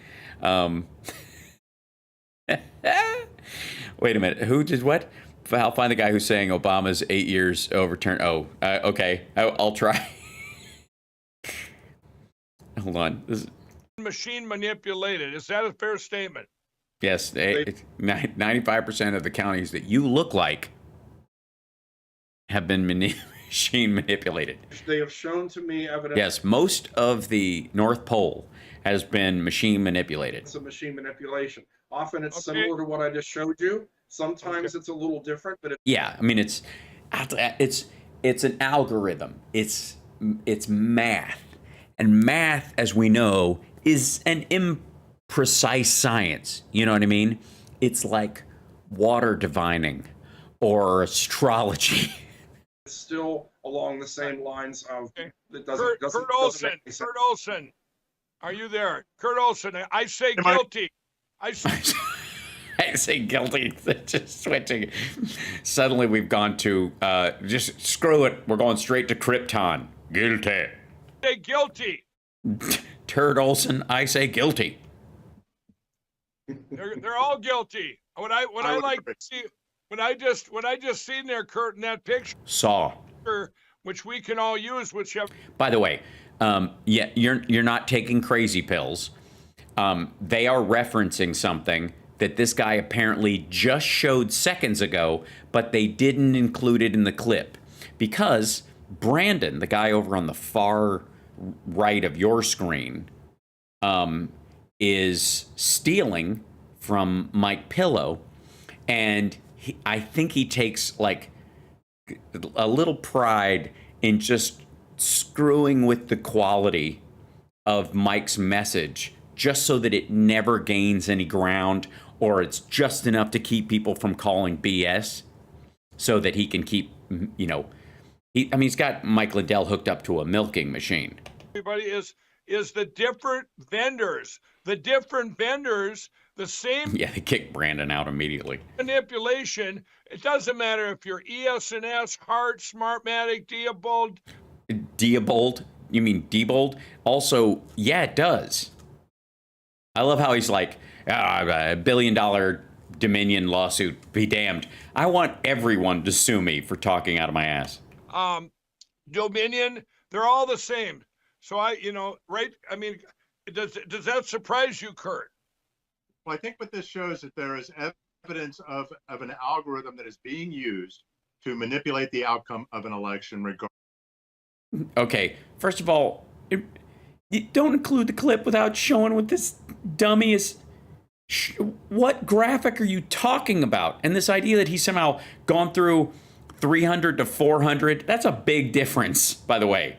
Wait a minute, who did what? I'll find the guy who's saying Obama's 8 years overturned. Oh, okay, I'll try. Hold on. Machine manipulated. Is that a fair statement? Yes, 95% of the counties that you look like have been machine manipulated. They have shown to me evidence. Yes, most of the North Pole has been machine manipulated. It's a machine manipulation. Often it's similar to what I just showed you. Sometimes it's a little different, but yeah, I mean it's an algorithm. It's math, and math, as we know, is an imprecise science. You know what I mean? It's like water divining or astrology. It's still along the same lines of. Kurt Olson. Are you there? Kurt Olson, I say guilty. I say I say guilty. Just switching. Suddenly we've gone to just screw it. We're going straight to Krypton. Guilty. say guilty. Turd Olson, I say guilty. They're all guilty. When I like to see when I just seen their Kurt in that picture. Saw. Which we can all use, By the way, yeah, you're not taking crazy pills. They are referencing something that this guy apparently just showed seconds ago, but they didn't include it in the clip because Brandon, the guy over on the far right of your screen, is stealing from Mike Pillow, and I think he takes like a little pride in just screwing with the quality of Mike's message just so that it never gains any ground, or it's just enough to keep people from calling BS so that he can keep, you know, he's got Mike Lindell hooked up to a milking machine. everybody is the different vendors. The same Yeah, they kicked Brandon out immediately. manipulation. It doesn't matter if you're ES&S, Hart, Smartmatic, Diabold. Diabold? You mean Diebold? Also, yeah, it does. I love how he's like, a $1 billion Dominion lawsuit, be damned. I want everyone to sue me for talking out of my ass. Dominion, they're all the same. So right? I mean, does that surprise you, Kurt? Well, I think what this shows that there is evidence of an algorithm that is being used to manipulate the outcome of an election. Okay, first of all, you don't include the clip without showing what this dummy is. What graphic are you talking about? And this idea that he's somehow gone through 300 to 400, that's a big difference, by the way.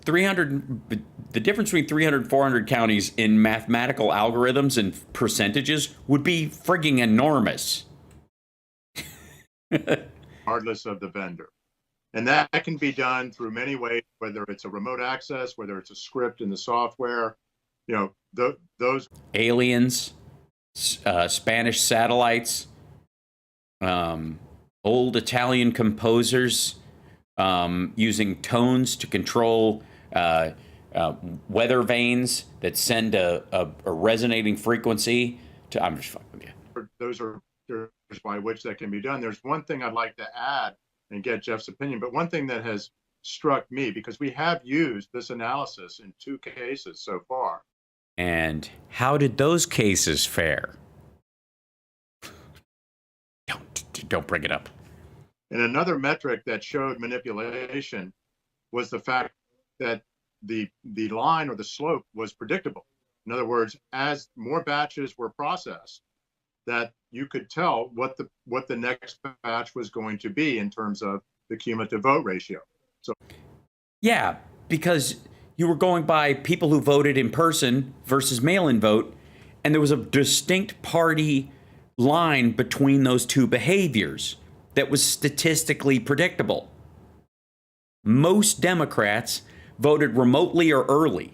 300, the difference between 300 and 400 counties in mathematical algorithms and percentages would be frigging enormous. Regardless of the vendor. And that can be done through many ways, whether it's a remote access, whether it's a script in the software, those aliens, Spanish satellites, old Italian composers, using tones to control weather vanes that send a resonating frequency to. I'm just fucking with you. Those are by which that can be done. There's one thing I'd like to add and get Jeff's opinion, but one thing that has struck me, because we have used this analysis in 2 cases so far. And how did those cases fare? Don't bring it up. And another metric that showed manipulation was the fact that the line or the slope was predictable. In other words, as more batches were processed, that you could tell what the next batch was going to be in terms of the cumulative vote ratio. So, yeah, because you were going by people who voted in person versus mail-in vote, and there was a distinct party line between those two behaviors that was statistically predictable. Most Democrats voted remotely or early.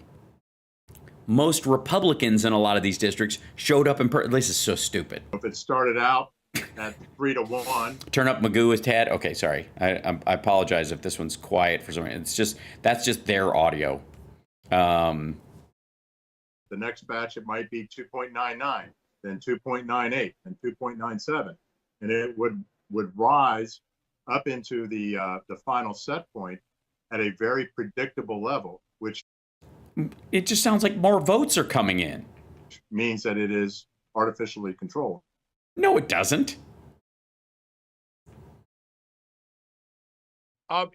Most Republicans in a lot of these districts showed up in person. This is so stupid. If it started out at 3-1. Turn up Magoo with Tad. Okay, sorry. I apologize if this one's quiet for some reason. That's just their audio. The next batch, it might be 2.99, then 2.98, and 2.97. And it would rise up into the final set point at a very predictable level, which it just sounds like more votes are coming in. Means that it is artificially controlled. No, it doesn't.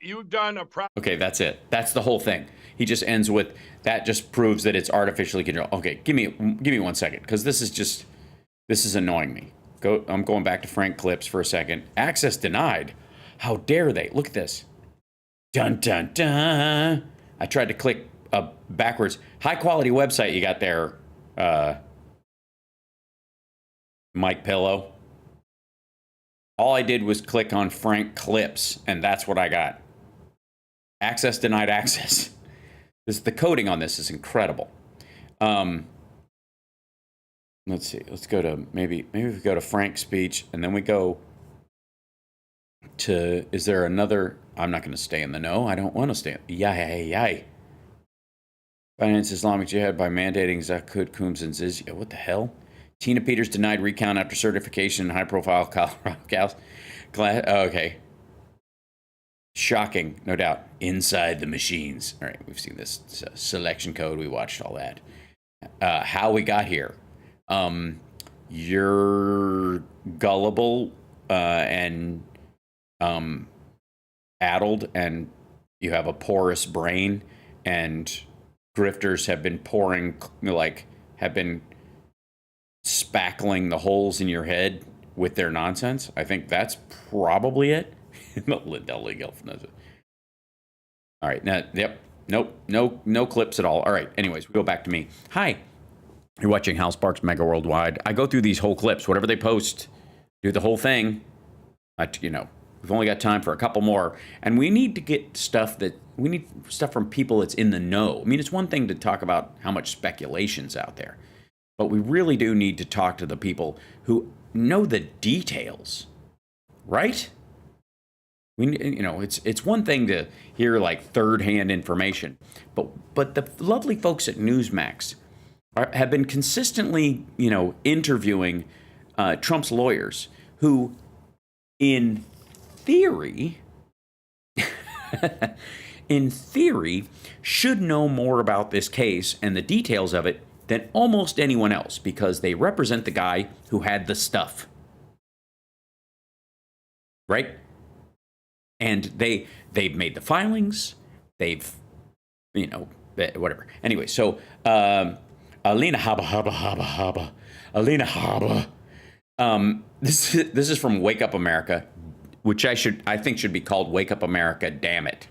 You've done Okay, that's it. That's the whole thing. He just ends with that. Just proves that it's artificially controlled. Okay, give me 1 second, because this is annoying me. I'm going back to Frank Clips for a second. Access denied. How dare they? Look at this. Dun dun dun. I tried to click backwards. High quality website you got there, Mike Pillow. All I did was click on Frank Clips, and that's what I got. Access denied access. The coding on this is incredible. Let's see. Let's go to maybe we go to Frank's speech, and then we go to. Is there another? I'm not going to stay in the know. I don't want to stay. Yay. Finance Islamic Jihad by mandating Zakud, Coombs, and Zizia. What the hell? Tina Peters denied recount after certification in high-profile Colorado cows. Okay. Shocking, no doubt. Inside the machines. All right, we've seen this selection code. We watched all that. How we got here. You're gullible and addled, and you have a porous brain, and grifters have been have been spackling the holes in your head with their nonsense. I think that's probably it. Lindell. All right. Now, yep. Nope. No clips at all. All right. Anyways, we go back to me. Hi. You're watching HAL Sparks Mega Worldwide. I go through these whole clips, whatever they post, do the whole thing. We've only got time for a couple more, and we need to get stuff from people that's in the know. I mean, it's one thing to talk about how much speculation's out there, but we really do need to talk to the people who know the details, right? It's one thing to hear like third-hand information, but the lovely folks at Newsmax have been consistently, interviewing Trump's lawyers who, in theory, should know more about this case and the details of it than almost anyone else, because they represent the guy who had the stuff. Right? And they've made the filings. They've, whatever. Anyway, so Alina Haba. Alina Haba. This is from Wake Up America, which I think should be called Wake Up America, damn it.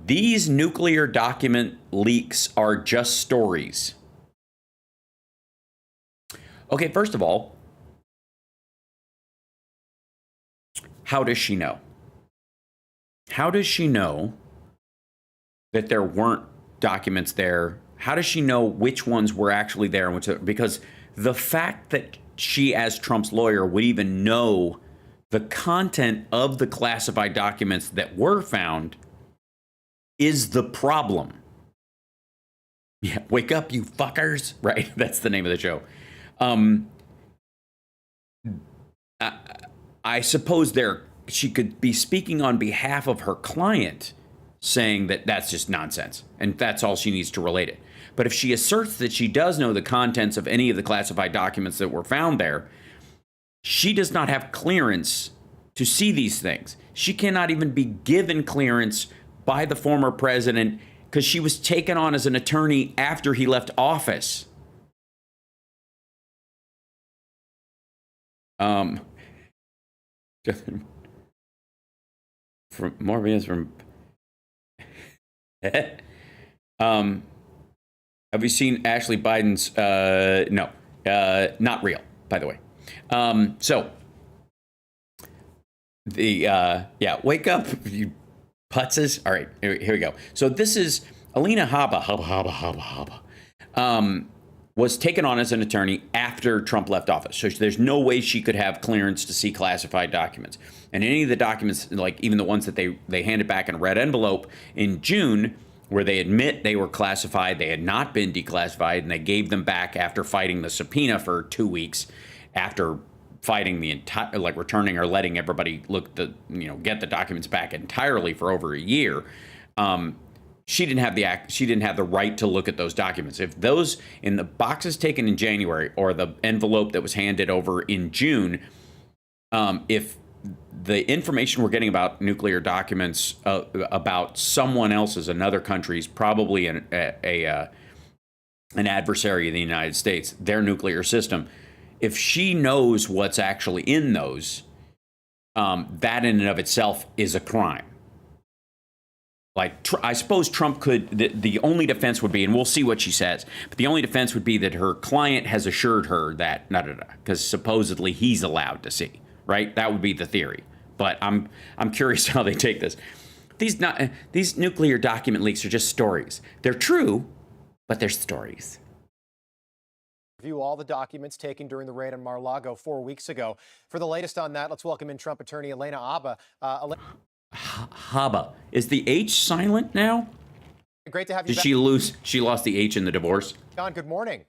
These nuclear document leaks are just stories. Okay, first of all, how does she know? How does she know that there weren't documents there? How does she know which ones were actually there and which? Because the fact that she, as Trump's lawyer, would even know the content of the classified documents that were found is the problem. Yeah, wake up, you fuckers. Right, that's the name of the show. I suppose she could be speaking on behalf of her client, saying that that's just nonsense, and that's all she needs to relate it. But if she asserts that she does know the contents of any of the classified documents that were found there, she does not have clearance to see these things. She cannot even be given clearance by the former president because she was taken on as an attorney after he left office. From Morbius from have you seen Ashley Biden's no, not real, by the way. So the wake up, you putzes. All right, here we go. So this is Alina Haba was taken on as an attorney after Trump left office. So there's no way she could have clearance to see classified documents. And any of the documents, like even the ones that they handed back in a red envelope in June, where they admit they were classified, they had not been declassified, and they gave them back after fighting the subpoena for 2 weeks, after fighting the entire, returning or letting everybody get the documents back entirely for over a year. She didn't have the right to look at those documents. If those in the boxes taken in January or the envelope that was handed over in June, if the information we're getting about nuclear documents about someone else's, another country's, probably an adversary of the United States, their nuclear system, if she knows what's actually in those, that in and of itself is a crime. I suppose Trump could, the only defense would be, and we'll see what she says, but the only defense would be that her client has assured her that, because supposedly he's allowed to see, right? That would be the theory. But I'm curious how they take this. These nuclear document leaks are just stories. They're true, but they're stories. Review all the documents taken during the raid on Mar-a-Lago 4 weeks ago. For the latest on that, let's welcome in Trump attorney Elena Abba. Haba. Is the H silent now? Great to have you back. She lost the H in the divorce. John, good morning.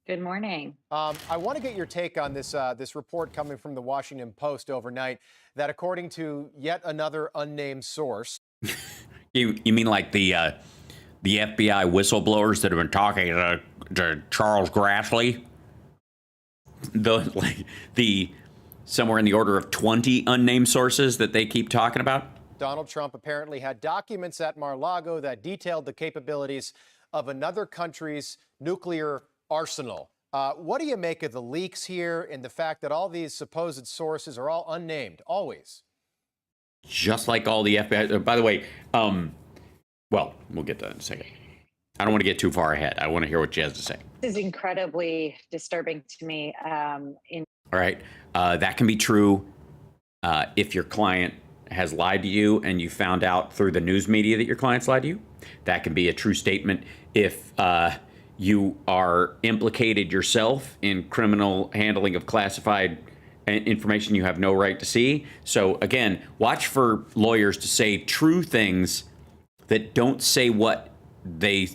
Good morning. I want to get your take on this this report coming from the Washington Post overnight that, according to yet another unnamed source, you mean like the FBI whistleblowers that have been talking to Charles Grassley? The somewhere in the order of 20 unnamed sources that they keep talking about? Donald Trump apparently had documents at Mar-a-Lago that detailed the capabilities of another country's nuclear arsenal. What do you make of the leaks here and the fact that all these supposed sources are all unnamed, always? Just like all the FBI. By the way, well, we'll get to that in a second. I don't want to get too far ahead. I want to hear what she has to say. This is incredibly disturbing to me. All right. That can be true if your client has lied to you and you found out through the news media that your client's lied to you. That can be a true statement if you are implicated yourself in criminal handling of classified information you have no right to see. So again, watch for lawyers to say true things that don't say what they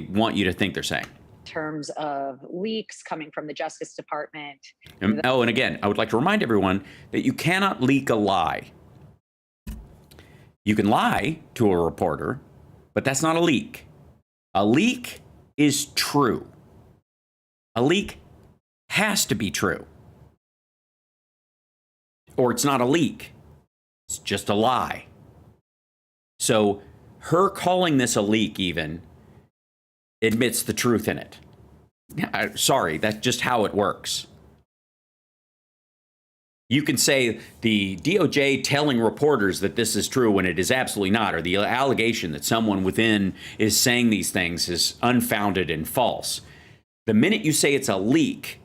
want you to think they're saying. In terms of leaks coming from the Justice Department. And again, I would like to remind everyone that you cannot leak a lie. You can lie to a reporter, but that's not a leak. A leak is true. A leak has to be true. Or it's not a leak. It's just a lie. So her calling this a leak even admits the truth in it. Sorry, that's just how it works. You can say the DOJ telling reporters that this is true when it is absolutely not, or the allegation that someone within is saying these things is unfounded and false. The minute you say it's a leak,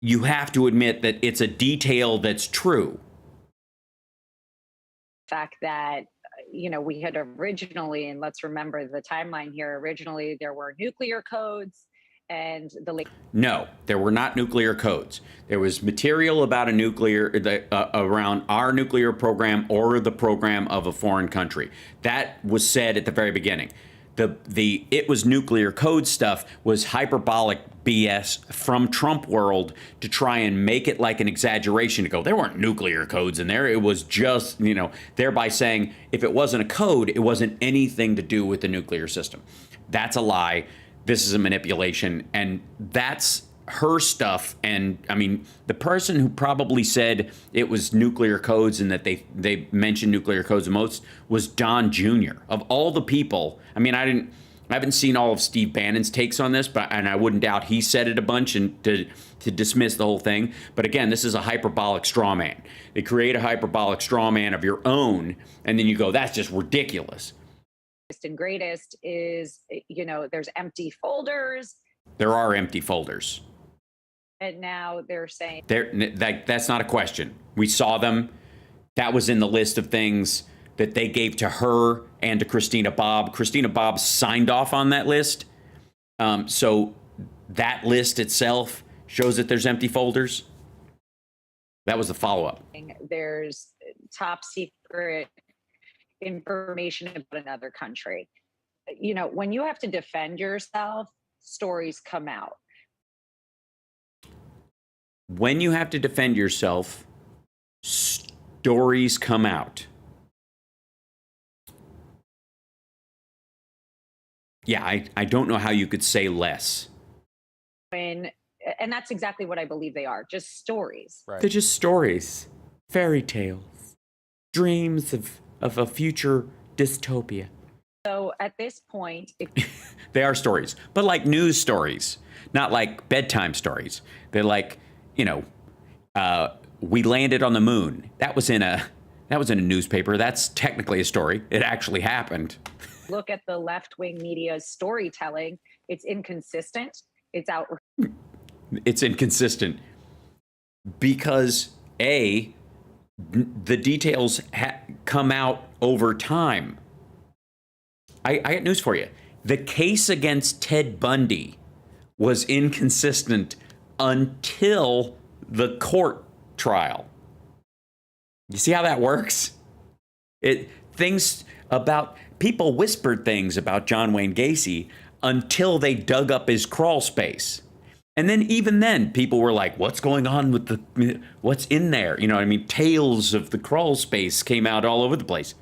you have to admit that it's a detail that's true. The fact that, we had originally, and let's remember the timeline here, originally there were nuclear codes. And No, there were not nuclear codes. There was material about around our nuclear program or the program of a foreign country. That was said at the very beginning. The it was nuclear code stuff was hyperbolic BS from Trump world to try and make it like an exaggeration to go, there weren't nuclear codes in there. It was just, thereby saying if it wasn't a code, it wasn't anything to do with the nuclear system. That's a lie. This is a manipulation, and that's her stuff. And I mean, the person who probably said it was nuclear codes and that they mentioned nuclear codes the most was Don Jr. Of all the people. I mean, I haven't seen all of Steve Bannon's takes on this, and I wouldn't doubt he said it a bunch and to dismiss the whole thing. But again, this is a hyperbolic straw man. They create a hyperbolic straw man of your own, and then you go, that's just ridiculous. And greatest is, there's empty folders. There are empty folders. And now they're saying that's not a question. We saw them. That was in the list of things that they gave to her and to Christina Bobb. Christina Bobb signed off on that list. So that list itself shows that there's empty folders. That was the follow-up. There's top secret information about another country. When you have to defend yourself, stories come out. When you have to defend yourself, stories come out. Yeah, I don't know how you could say less. And that's exactly what I believe they are, just stories. Right. They're just stories, fairy tales, dreams of a future dystopia. So at this point, they are stories, but like news stories, not like bedtime stories. They're like, we landed on the moon. That was in a newspaper. That's technically a story. It actually happened. Look at the left-wing media's storytelling. It's inconsistent. It's outrageous. It's inconsistent because the details come out over time. I got news for you. The case against Ted Bundy was inconsistent until the court trial. You see how that works? People whispered things about John Wayne Gacy until they dug up his crawl space. And then even then, people were like, what's going on with what's in there? You know what I mean? Tales of the crawl space came out all over the place.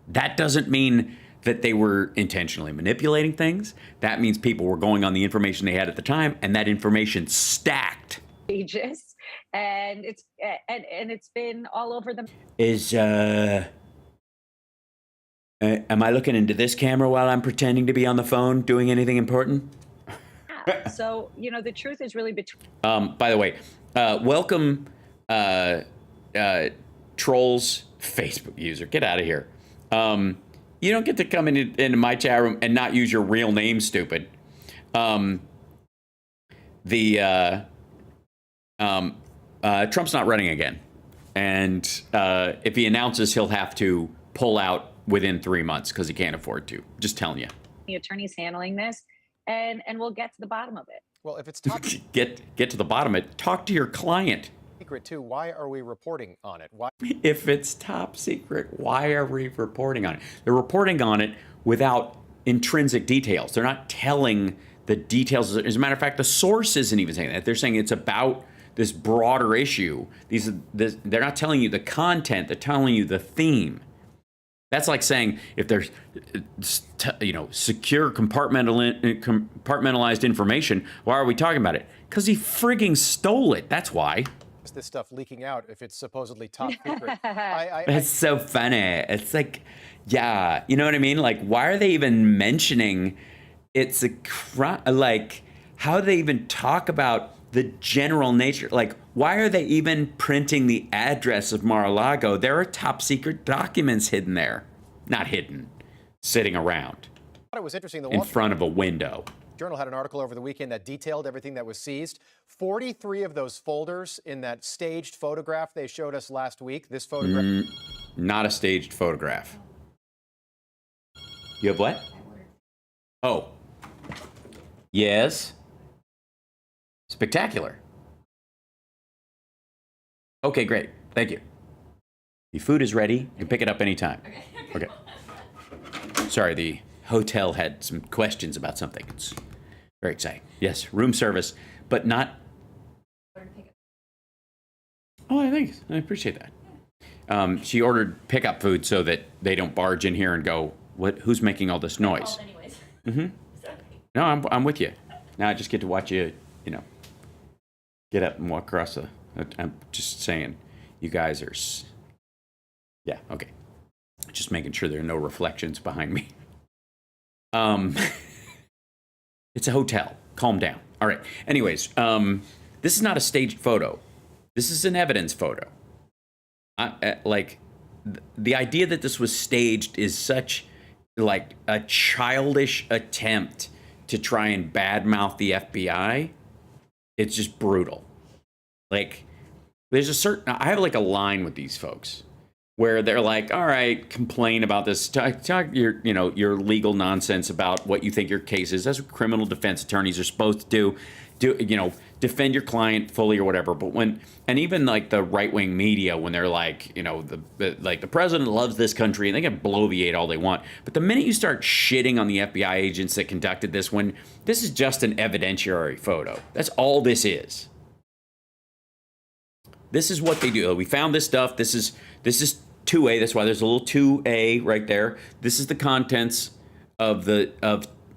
That doesn't mean that they were intentionally manipulating things. That means people were going on the information they had at the time, and that information stacked. Ages, and it's been all over the. Am I looking into this camera while I'm pretending to be on the phone doing anything important? So, the truth is really between. By the way, welcome, trolls Facebook user. Get out of here. You don't get to come into my chat room and not use your real name, stupid. Trump's not running again. And if he announces, he'll have to pull out within 3 months because he can't afford to. Just telling you. The attorney's handling this, and we'll get to the bottom of it. Well, if it's top get to the bottom of it, talk to your client. secret too, why are we reporting on it? Why? If it's top secret, why are we reporting on it? They're reporting on it without intrinsic details. They're not telling the details. As a matter of fact, the source isn't even saying that. They're saying it's about this broader issue. They're not telling you the content. They're telling you the theme. That's like saying if there's, secure compartmentalized information, why are we talking about it? Because he frigging stole it. That's why. Is this stuff leaking out if it's supposedly top secret? It's so funny. It's like, yeah, you know what I mean? Like, why are they even mentioning it's a crime? Like, how do they even talk about the general nature? Like, why are they even printing the address of Mar-a-Lago? There are top secret documents hidden there. Not hidden, sitting around. I thought it was interesting. In front of a window. Journal had an article over the weekend that detailed everything that was seized. 43 of those folders in that staged photograph they showed us last week. This photograph. Not a staged photograph. You have what? Oh. Yes. Spectacular. Okay, great. Thank you. The food is ready. You can pick it up anytime. Okay. Sorry, the hotel had some questions about something. It's very exciting. Yes, room service, but not. Oh, I appreciate that. She ordered pickup food so that they don't barge in here and go, "What? Who's making all this noise?" Mm-hmm. No, I'm with you. Now I just get to watch you, get up and walk across the. I'm just saying, you guys are. Yeah. Okay. Just making sure there are no reflections behind me. It's a hotel. Calm down. All right. Anyways, this is not a staged photo. This is an evidence photo. The idea that this was staged is such like a childish attempt to try and badmouth the FBI. It's just brutal. Like, there's a certain. I have like a line with these folks where they're like, all right, complain about this, talk your legal nonsense about what you think your case is. That's what criminal defense attorneys are supposed to do, defend your client fully or whatever. But and even like the right-wing media, when they're like, the president loves this country, and they can bloviate all they want. But the minute you start shitting on the FBI agents that conducted this is just an evidentiary photo. That's all this is. This is what they do. We found this stuff. This is 2A. That's why there's a little 2A right there. This is the contents of the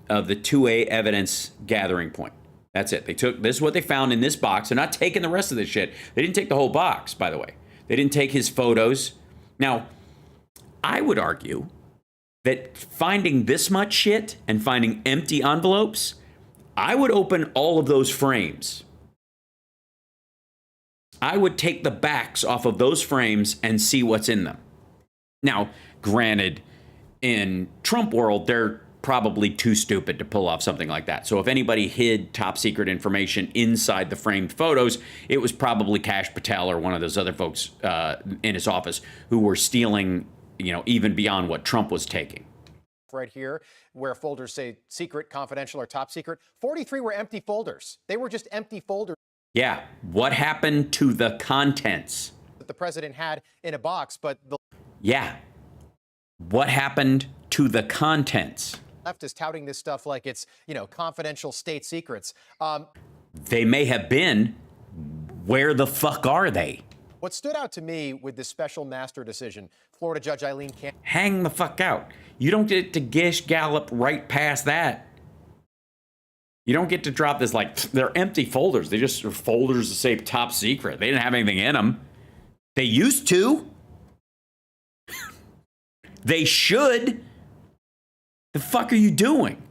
2A evidence gathering point. That's it. This is what they found in this box. They're not taking the rest of this shit. They didn't take the whole box, by the way. They didn't take his photos. Now, I would argue that finding this much shit and finding empty envelopes, I would open all of those frames. I would take the backs off of those frames and see what's in them. Now, granted, in Trump world, they're probably too stupid to pull off something like that. So if anybody hid top secret information inside the framed photos, it was probably Kash Patel or one of those other folks in his office who were stealing, you know, even beyond what Trump was taking. Right here, where folders say secret, confidential, or top secret, 43 were empty folders. They were just empty folders. Yeah. What happened to the contents? That the president had in a box, but the Yeah. What happened to the contents? left is touting this stuff like it's, you know, confidential state secrets. They may have been. Where the fuck are they? What stood out to me with this special master decision, Florida Judge Eileen Cannon. Hang the fuck out. You don't get to gish gallop right past that. You don't get to drop this like, they're empty folders. They just are folders that say top secret. They didn't have anything in them. They used to. They should. The fuck are you doing?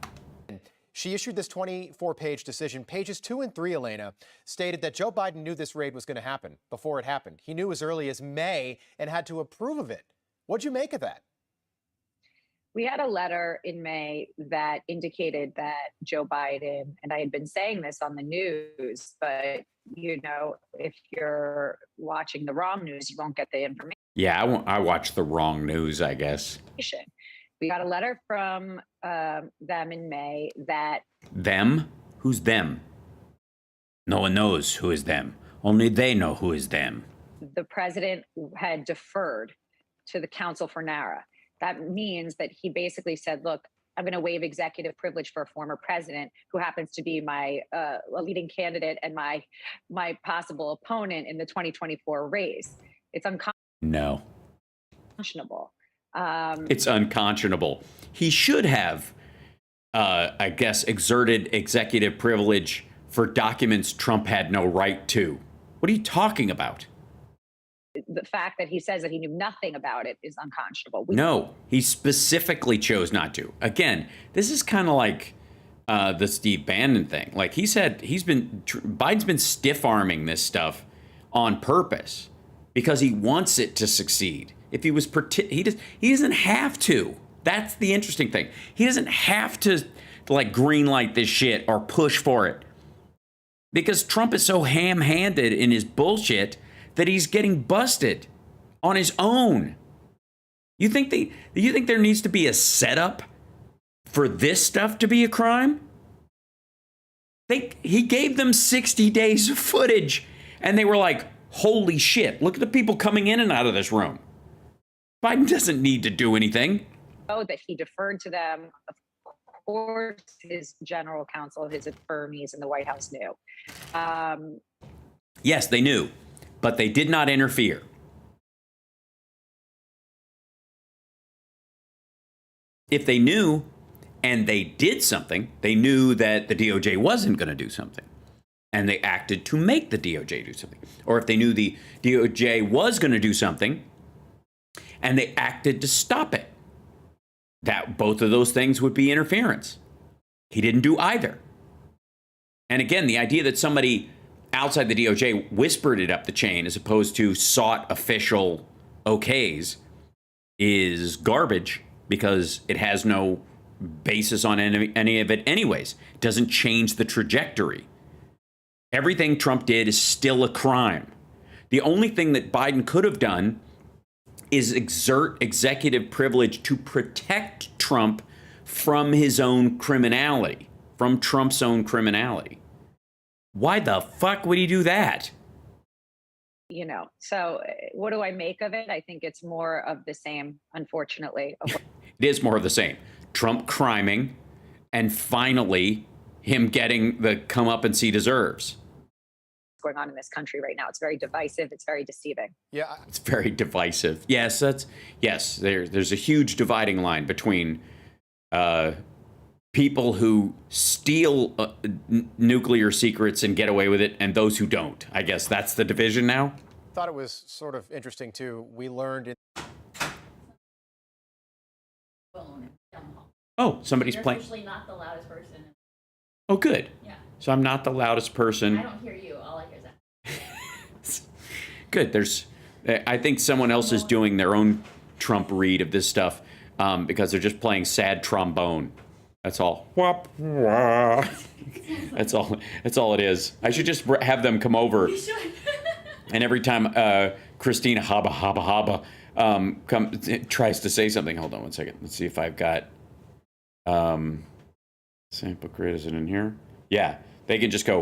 She issued this 24-page decision. Pages 2 and 3, Elena, stated that Joe Biden knew this raid was going to happen before it happened. He knew as early as May and had to approve of it. What'd you make of that? We had a letter in May that indicated that Joe Biden, and I had been saying this on the news, but, you know, if you're watching the wrong news, you won't get the information. Yeah, I watched the wrong news, I guess. We got a letter from them in May that... Them? Who's them? No one knows who is them. Only they know who is them. The president had deferred to the counsel for NARA. That means that he basically said, look, I'm going to waive executive privilege for a former president who happens to be my leading candidate and my possible opponent in the 2024 race. It's No. unconscionable. It's unconscionable. He should have, I guess, exerted executive privilege for documents Trump had no right to. What are you talking about? The fact that he says that he knew nothing about it is unconscionable. No, he specifically chose not to. Again, this is kind of like the Steve Bannon thing. Like he said, Biden's been stiff-arming this stuff on purpose because he wants it to succeed. If he was, he doesn't have to. That's the interesting thing. He doesn't have to like green light this shit or push for it because Trump is so ham-handed in his bullshit that he's getting busted on his own. You think there needs to be a setup for this stuff to be a crime? He gave them 60 days of footage and they were like, holy shit, look at the people coming in and out of this room. Biden doesn't need to do anything. Oh, that he deferred to them. Of course, his general counsel, his attorneys in the White House knew. Yes, they knew, but they did not interfere. If they knew and they did something, they knew that the DOJ wasn't going to do something. And they acted to make the DOJ do something. Or if they knew the DOJ was going to do something, and they acted to stop it. That both of those things would be interference. He didn't do either. And again, the idea that somebody outside the DOJ whispered it up the chain as opposed to sought official okays is garbage because it has no basis on any of it anyways. It doesn't change the trajectory. Everything Trump did is still a crime. The only thing that Biden could have done is exert executive privilege to protect Trump from his own criminality, from Trump's own criminality. Why the fuck would he do that? You know, so what do I make of it? I think it's more of the same, unfortunately. It is more of the same. Trump criming, and finally him getting the comeuppance he deserves. Going on in this country right now. It's very divisive. It's very deceiving. Yeah, it's very divisive. Yes, there's a huge dividing line between people who steal nuclear secrets and get away with it and those who don't. I guess that's the division now. Thought it was sort of interesting too. We learned Oh, somebody's You're playing. Usually not the loudest person. Oh, good. Yeah. So I'm not the loudest person. I don't hear you. All I hear is that. Good. I think someone else is doing their own Trump read of this stuff because they're just playing sad trombone. That's all. Whop, wah. That's all. That's all it is. I should just have them come over. You should. And every time Christina Haba tries to say something, hold on one second. Let's see if I've got sample grid. Is it in here? Yeah, they can just go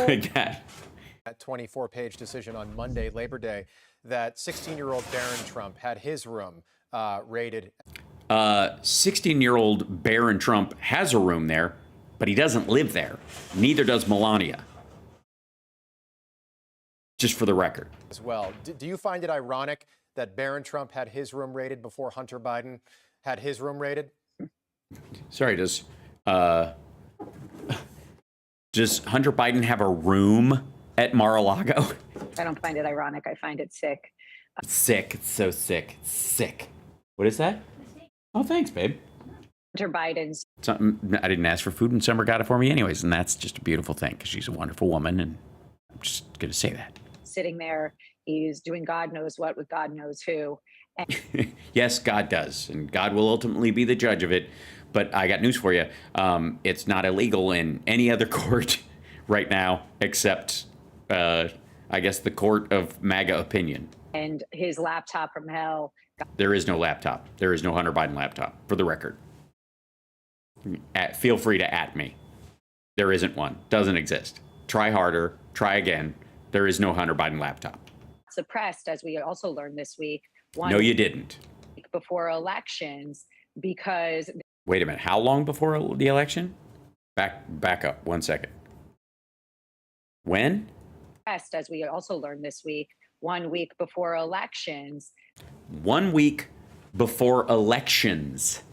like that. That 24-page decision on Monday, Labor Day, that 16-year-old Barron Trump had his room raided. 16-year-old Barron Trump has a room there, but he doesn't live there. Neither does Melania. Just for the record. As well. Do you find it ironic that Barron Trump had his room raided before Hunter Biden had his room raided? Sorry, does Hunter Biden have a room at Mar-a-Lago? I don't find it ironic. I find it sick. Sick. It's so sick. Sick. What is that? Oh, thanks, babe. Hunter Biden's. Something I didn't ask for food, and Summer got it for me anyways, and that's just a beautiful thing because she's a wonderful woman, and I'm just going to say that. Sitting there, he's doing God knows what with God knows who. And yes, God does, and God will ultimately be the judge of it. But I got news for you. It's not illegal in any other court right now except, I guess, the court of MAGA opinion. And his laptop from hell. There is no laptop. There is no Hunter Biden laptop, for the record. Feel free to @ me. There isn't one. Doesn't exist. Try harder. Try again. There is no Hunter Biden laptop. Suppressed, as we also learned this week. No, you didn't. Before elections, because. Wait a minute. How long before the election? Back up 1 second. When? As we also learned this week, 1 week before elections. 1 week before elections.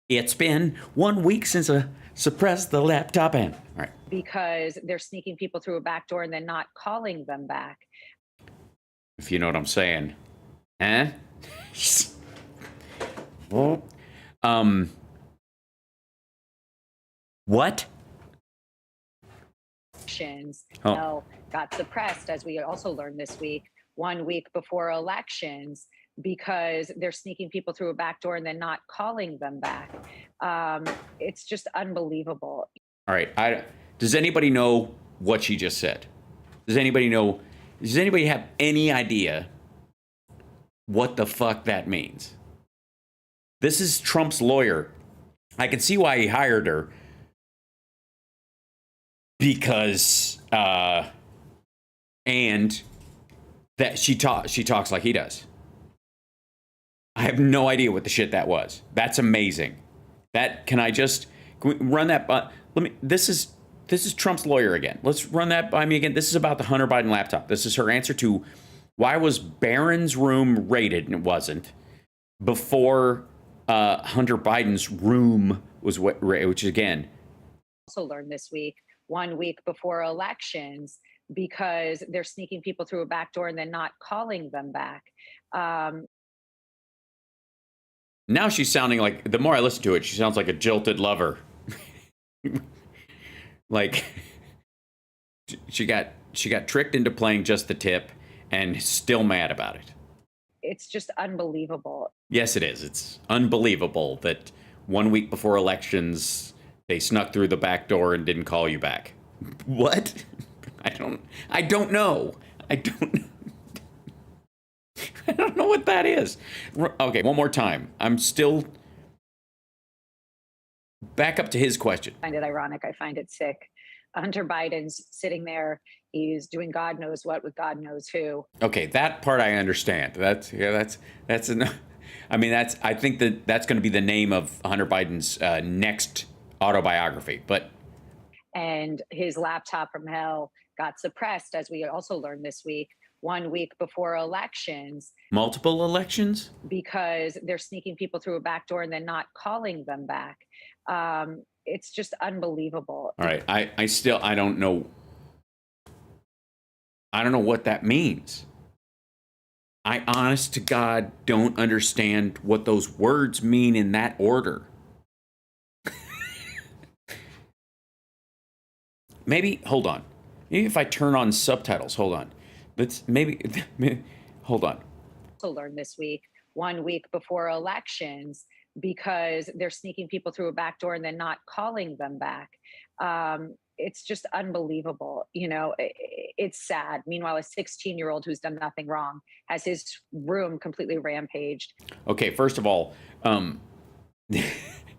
It's been 1 week since I suppressed the laptop and. All right. Because they're sneaking people through a back door and then not calling them back. If you know what I'm saying. Eh? What? No, got suppressed, as we also learned this week, 1 week before elections, because they're sneaking people through a back door and then not calling them back. It's just unbelievable. All right. Does anybody know what she just said? Does anybody know? Does anybody have any idea what the fuck that means? This is Trump's lawyer. I can see why he hired her. Because, and that she talks like he does. I have no idea what the shit that was. That's amazing. Can we run that by, this is Trump's lawyer again. Let's run that by me again. This is about the Hunter Biden laptop. This is her answer to why was Barron's room raided, and it wasn't, before Hunter Biden's room was which again. Also learned this week, 1 week before elections, because they're sneaking people through a back door and then not calling them back. Now she's sounding like, the more I listen to it, she sounds like a jilted lover. Like she got tricked into playing just the tip and still mad about it. It's just unbelievable. Yes, it is. It's unbelievable that 1 week before elections, they snuck through the back door and didn't call you back. What? I don't know. I don't know what that is. Okay, one more time. I'm still back up to his question. I find it ironic. I find it sick. Hunter Biden's sitting there. He's doing God knows what with God knows who. Okay, that part I understand. That's enough. I mean, I think that's going to be the name of Hunter Biden's next autobiography. But and his laptop from hell got suppressed, as we also learned this week, 1 week before elections. Multiple elections? Because they're sneaking people through a back door and then not calling them back. It's just unbelievable. All right. I don't know. I don't know what that means. I honest to God don't understand what those words mean in that order. Maybe, hold on. Maybe if I turn on subtitles, hold on. Hold on. Also also learned this week, 1 week before elections, because they're sneaking people through a back door and then not calling them back. It's just unbelievable. It's sad. Meanwhile, a 16-year-old who's done nothing wrong has his room completely rampaged. Okay, first of all,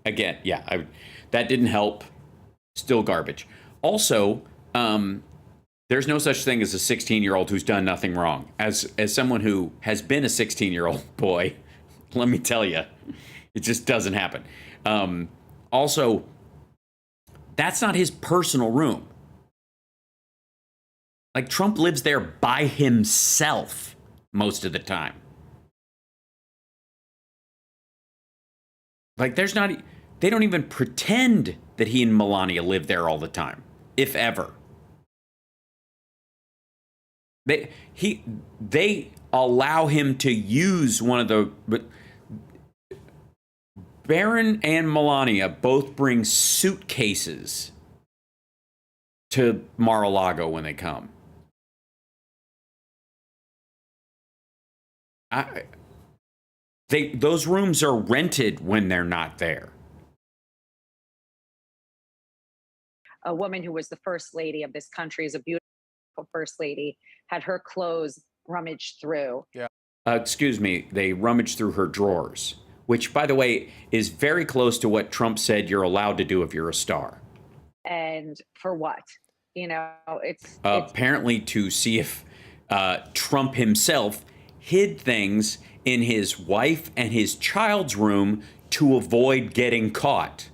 again, yeah, that didn't help. Still garbage. Also, there's no such thing as a 16-year-old who's done nothing wrong. As someone who has been a 16-year-old boy, let me tell you, it just doesn't happen. Also, that's not his personal room. Like, Trump lives there by himself most of the time. Like, they don't even pretend that he and Melania live there all the time, if ever. They allow him to use one of the... Barron and Melania both bring suitcases to Mar-a-Lago when they come. Those rooms are rented when they're not there. A woman who was the first lady of this country, is a beautiful first lady, had her clothes rummaged through. Yeah. Excuse me, they rummaged through her drawers, which, by the way, is very close to what Trump said you're allowed to do if you're a star. And for what? It's apparently to see if Trump himself hid things in his wife and his child's room to avoid getting caught.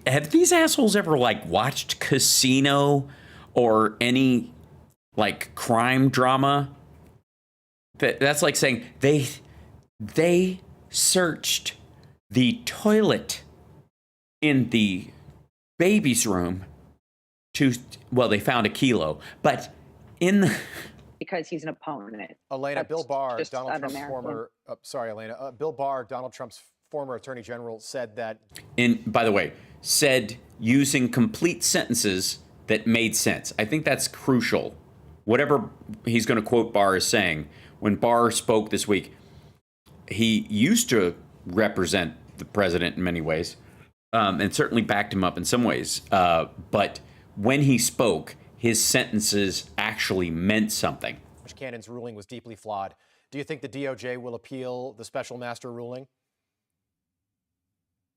Have these assholes ever watched Casino or any crime drama? That's like saying they searched the toilet in the baby's room they found a kilo, but in the... Because he's an opponent. Elena, Bill Barr, Donald Trump's former... Bill Barr, Donald Trump's former attorney general, said that... By the way, said using complete sentences that made sense. I think that's crucial. Whatever he's going to quote Barr as saying, when Barr spoke this week, he used to represent the president in many ways, and certainly backed him up in some ways. But when he spoke, his sentences actually meant something. Cannon's ruling was deeply flawed. Do you think the DOJ will appeal the special master ruling?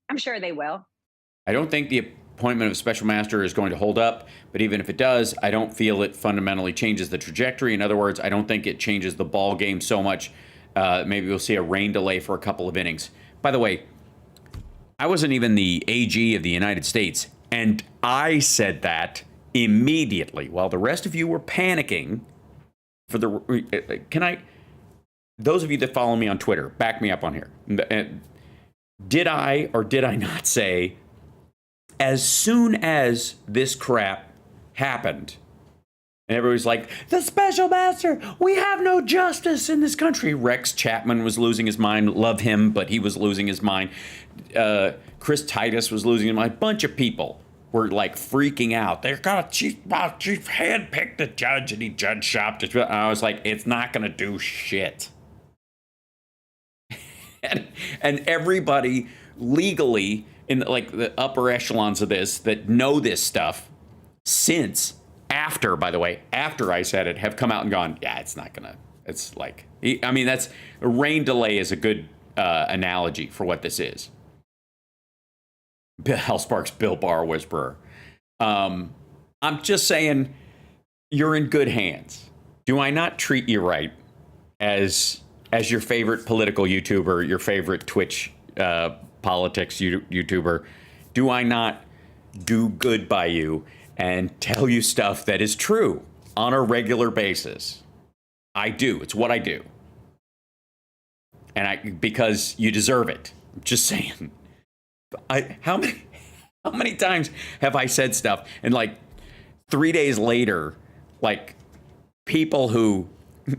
I'm sure they will. I don't think the appointment of a special master is going to hold up, but even if it does, I don't feel it fundamentally changes the trajectory. In other words, I don't think it changes the ball game so much. Maybe we'll see a rain delay for a couple of innings. By the way, I wasn't even the AG of the United States, and I said that immediately while the rest of you were panicking for the... Those of you that follow me on Twitter, back me up on here. Did I or did I not say, as soon as this crap happened, and everybody's like, the special master, we have no justice in this country. Rex Chapman was losing his mind. Love him, but he was losing his mind. Chris Titus was losing his mind. A bunch of people were freaking out. They're gonna chief handpicked the judge, and he judge shopped it. I was like, it's not gonna do shit. and everybody legally in the upper echelons of this that know this stuff after I said it, have come out and gone, yeah, it's not gonna, that's that's a rain delay is a good analogy for what this is. Hal Sparks, Bill Barr whisperer. I'm just saying, you're in good hands. Do I not treat you right as your favorite political YouTuber, your favorite Twitch politics YouTuber? Do I not do good by you and tell you stuff that is true on a regular basis? I do. It's what I do. And because you deserve it. I'm just saying. How many times have I said stuff and 3 days later, people who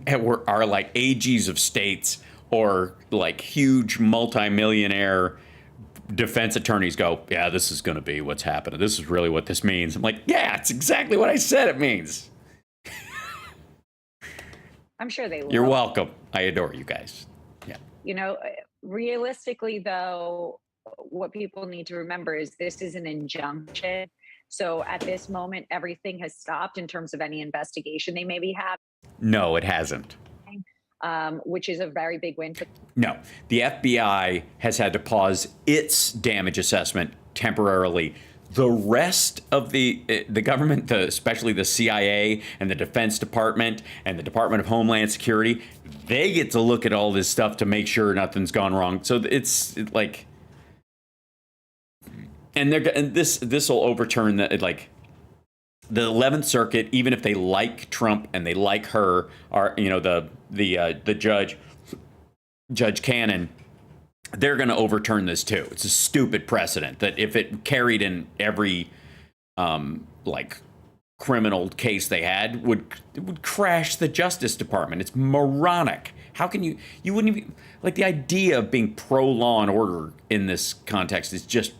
are AGs of states or huge multimillionaire defense attorneys go, yeah, this is going to be what's happening. This is really what this means. I'm like, yeah, it's exactly what I said it means. I'm sure they will. You're welcome. I adore you guys. Yeah. You know, realistically, though, what people need to remember is this is an injunction. So at this moment, everything has stopped in terms of any investigation they maybe have. No, it hasn't. Which is a very big win. No, the FBI has had to pause its damage assessment temporarily. The rest of the government, especially the CIA and the Defense Department and the Department of Homeland Security, they get to look at all this stuff to make sure nothing's gone wrong. So it's like, and this will overturn the 11th Circuit, even if they like Trump and they like her, are the Judge Cannon. They're going to overturn this too. It's a stupid precedent that if it carried in every criminal case they had, it would crash the Justice Department. It's moronic. How can you wouldn't even, the idea of being pro law and order in this context is just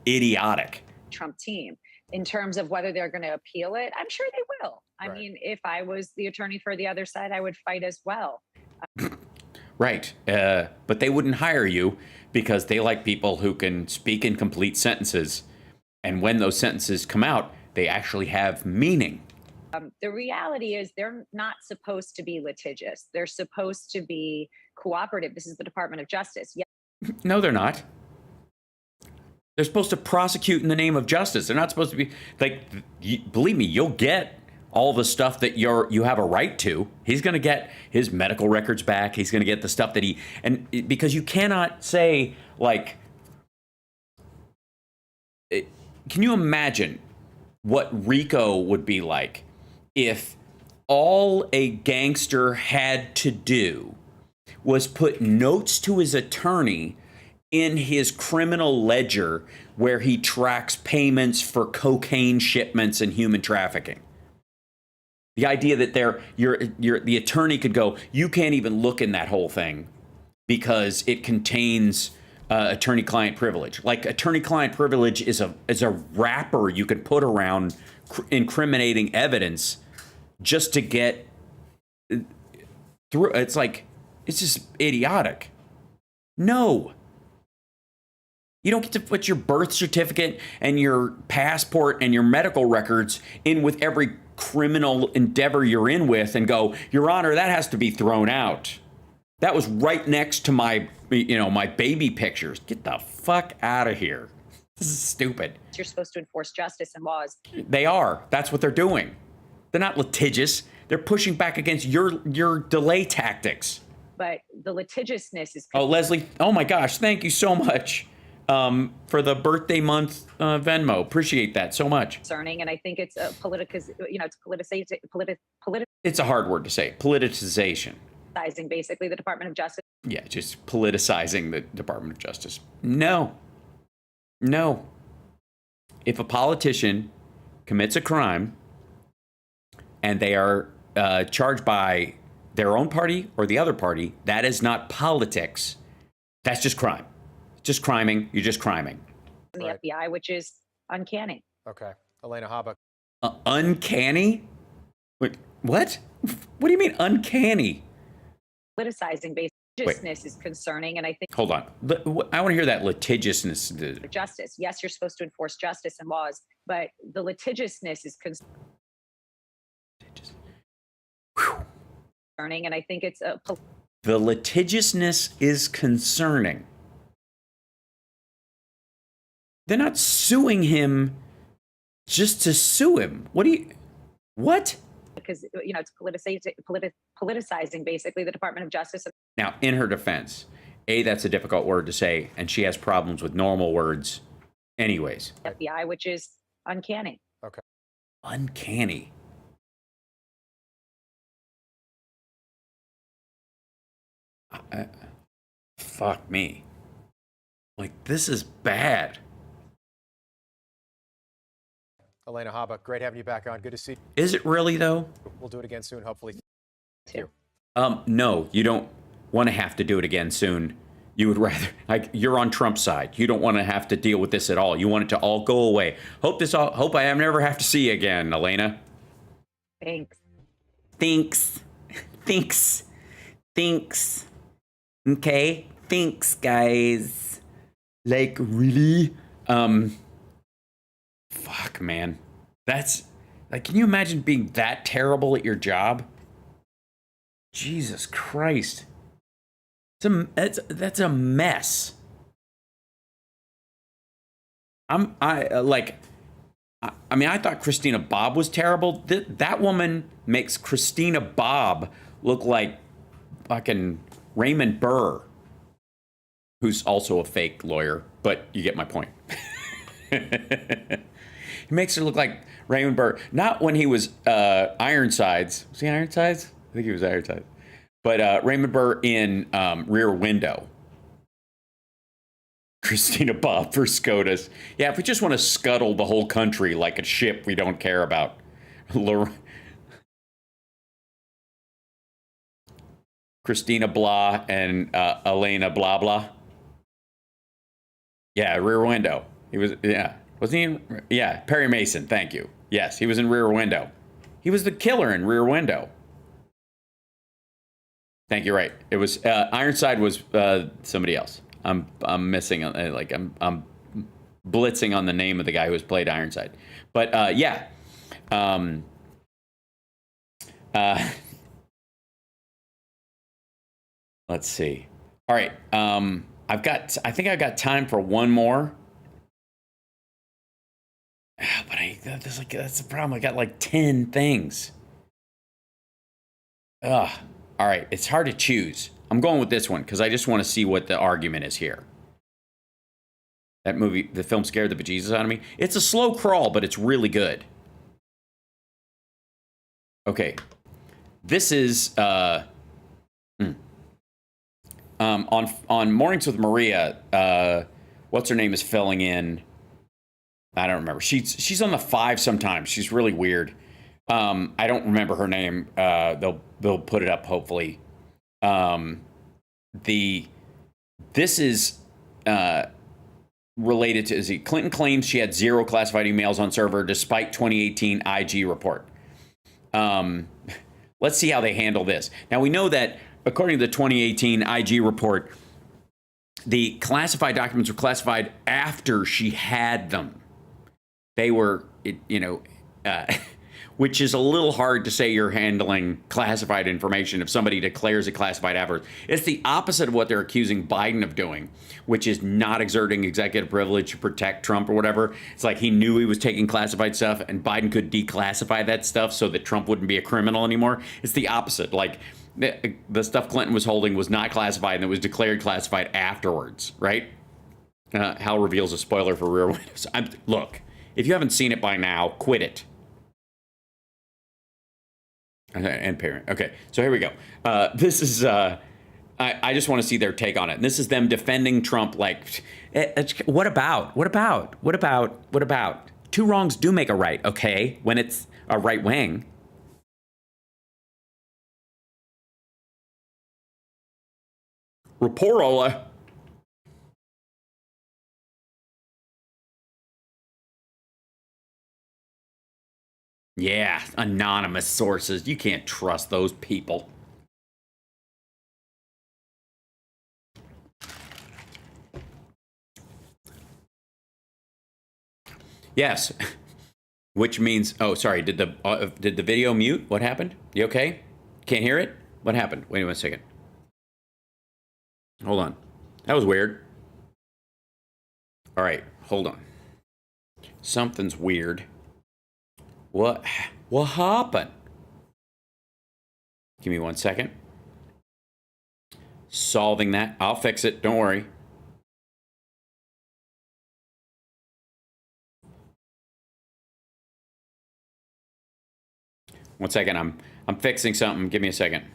idiotic. Trump team in terms of whether they're going to appeal it. I'm sure they will. I mean, if I was the attorney for the other side, I would fight as well. Right. But they wouldn't hire you because they like people who can speak in complete sentences. And when those sentences come out, they actually have meaning. The reality is they're not supposed to be litigious. They're supposed to be cooperative. This is the Department of Justice. Yeah. No, they're not. They're supposed to prosecute in the name of justice. They're not supposed to be believe me, you'll get all the stuff that you have a right to. He's going to get his medical records back. He's going to get the stuff that because you cannot say can you imagine what RICO would be like if all a gangster had to do was put notes to his attorney in his criminal ledger where he tracks payments for cocaine shipments and human trafficking? The idea that the attorney could go, you can't even look in that whole thing because it contains attorney-client privilege. Attorney-client privilege is a wrapper you can put around incriminating evidence just to get through. It's just idiotic. No. You don't get to put your birth certificate and your passport and your medical records in with every criminal endeavor you're in with and go, Your Honor, that has to be thrown out. That was right next to my baby pictures. Get the fuck out of here. This is stupid. You're supposed to enforce justice and laws. They are. That's what they're doing. They're not litigious. They're pushing back against your delay tactics. But the litigiousness is... Oh, Leslie, oh my gosh, thank you so much for the birthday month Venmo. Appreciate that so much. Concerning, and I think it's a It's a hard word to say. Politicization. Basically the Department of Justice. Yeah, just politicizing the Department of Justice. No. If a politician commits a crime and they are charged by their own party or the other party, that is not politics. That's just crime. Just criming. You're just criming. The FBI, which is uncanny. Okay. Elena Habak. Uncanny? Wait, what? What do you mean uncanny? Politicizing litigiousness is concerning, and I think... Hold on. I want to hear that litigiousness. Justice. Yes, you're supposed to enforce justice and laws, but the litigiousness is concerning, and I think it's a... The litigiousness is concerning. They're not suing him just to sue him. What? Because, it's politicizing basically the Department of Justice. Now, in her defense, that's a difficult word to say, and she has problems with normal words anyways. FBI, which is uncanny. Okay. Uncanny. Fuck me. This is bad. Elena Habak, great having you back on. Good to see you. Is it really, though? We'll do it again soon, hopefully. Thank you. No, you don't want to have to do it again soon. You would rather, you're on Trump's side. You don't want to have to deal with this at all. You want it to all go away. Hope I never have to see you again, Elena. Thanks. Thanks. Thanks. Okay? Thanks, guys. Like, really? Fuck, man. That's, like, can you imagine being that terrible at your job? Jesus Christ. That's a mess. I mean, I thought Christina Bobb was terrible. That woman makes Christina Bobb look like fucking Raymond Burr, who's also a fake lawyer, but you get my point. He makes her look like Raymond Burr. Not when he was Ironsides. Was he Ironsides? I think he was Ironsides. But Raymond Burr in Rear Window. Christina Bobb for SCOTUS. Yeah, if we just want to scuttle the whole country like a ship we don't care about. Christina Blah and Elena Blah Blah. Yeah, Rear Window. He was, yeah. Wasn't he in, yeah, Perry Mason, thank you. Yes, he was in Rear Window. He was the killer in Rear Window. Thank you, right. It was, Ironside was somebody else. I'm missing, like, I'm blitzing on the name of the guy who has played Ironside. But, yeah. Let's see. All right. I think I've got time for one more. But that's the problem. I got like 10 things. Ugh. All right. It's hard to choose. I'm going with this one because I just want to see what the argument is here. That movie, the film scared the bejesus out of me. It's a slow crawl, but it's really good. Okay. This is on Mornings with Maria, what's her name is filling in. I don't remember. She's on the 5 sometimes. She's really weird. I don't remember her name. They'll put it up hopefully. This is related to Clinton claims she had 0 classified emails on server despite 2018 IG report. Let's see how they handle this. Now we know that according to the 2018 IG report, the classified documents were classified after she had them. They were, which is a little hard to say you're handling classified information if somebody declares it classified afterwards. It's the opposite of what they're accusing Biden of doing, which is not exerting executive privilege to protect Trump or whatever. It's like he knew he was taking classified stuff and Biden could declassify that stuff so that Trump wouldn't be a criminal anymore. It's the opposite. Like the stuff Clinton was holding was not classified and it was declared classified afterwards, right? Hal reveals a spoiler for Rear Windows. Look, if you haven't seen it by now, quit it. And parent. Okay, so here we go. This is, I just want to see their take on it. And this is them defending Trump like, what about? 2 wrongs do make a right, okay? When it's a right wing. Raporola. Yeah, anonymous sources. You can't trust those people. Yes. Which means, oh, sorry, did the video mute? What happened? You okay? Can't hear it? What happened? Wait a second. Hold on. That was weird. All right, hold on. Something's weird. What happened? Give me 1 second. Solving that. I'll fix it. Don't worry. One second. I'm fixing something. Give me a second.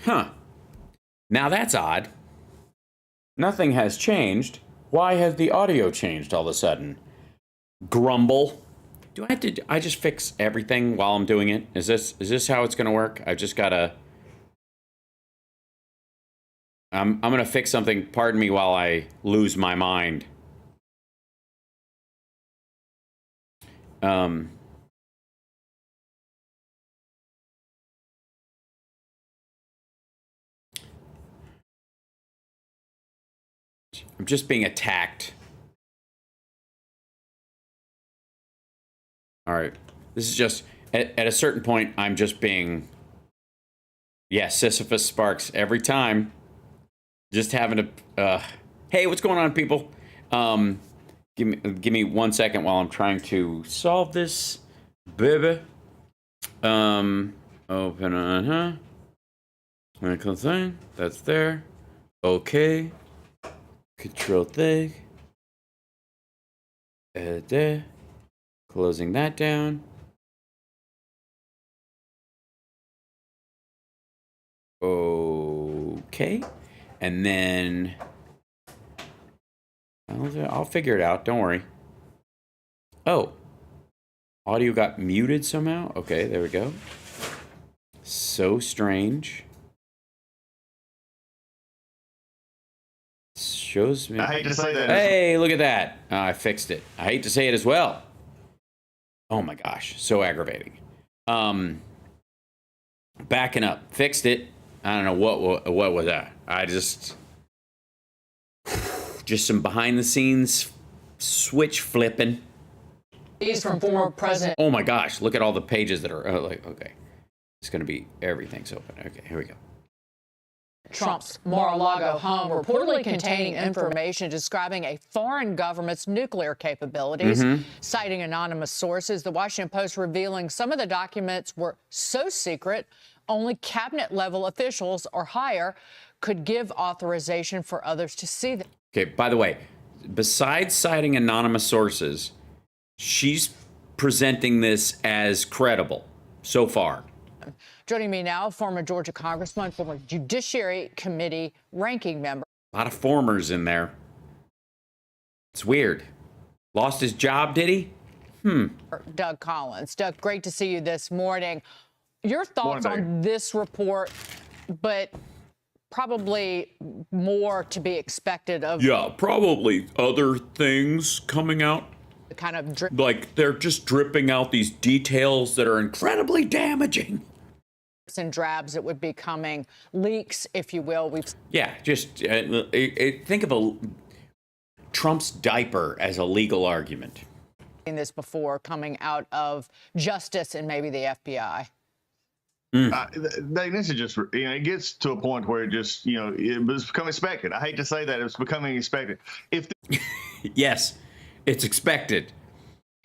Huh. Now that's odd. Nothing has changed. Why has the audio changed all of a sudden? Grumble. Do I have to, I just fix everything while I'm doing it? Is this how it's going to work? I've just got to I'm going to fix something. Pardon me while I lose my mind. I'm just being attacked. All right. This is just, at a certain point, I'm just being, Sisyphus Sparks every time. Just having to, hey, what's going on, people? Give me 1 second while I'm trying to solve this, baby. Open Medical thing. That's there. Okay. Control thing. There. Closing that down. Okay. And then I'll figure it out. Don't worry. Oh. Audio got muted somehow. Okay, there we go. So strange. Shows me. I hate to say that. Hey, look at that. I fixed it. I hate to say it as well. Oh my gosh, so aggravating. Backing up. Fixed it. I don't know what was that. I just some behind the scenes switch flipping. These from former President. Oh my gosh, look at all the pages that are okay. It's going to be everything's open. Okay, here we go. Trump's Mar-a-Lago home reportedly containing information describing a foreign government's nuclear capabilities, citing anonymous sources. The Washington Post revealing some of the documents were so secret, only cabinet-level officials or higher could give authorization for others to see them. Okay, by the way, besides citing anonymous sources, she's presenting this as credible so far. Joining me now, former Georgia Congressman, former Judiciary Committee ranking member. A lot of formers in there. It's weird. Lost his job, did he? Doug Collins. Doug, great to see you this morning. Your thoughts on this report, but probably more to be expected of. Yeah, probably other things coming out. Kind of like they're just dripping out these details that are incredibly damaging. And drabs that would be coming, leaks, if you will. Just think of Trump's diaper as a legal argument. Seen this before coming out of justice and maybe the FBI. This is just, it gets to a point where it just, it was becoming expected. I hate to say that, it's becoming expected. Yes, it's expected.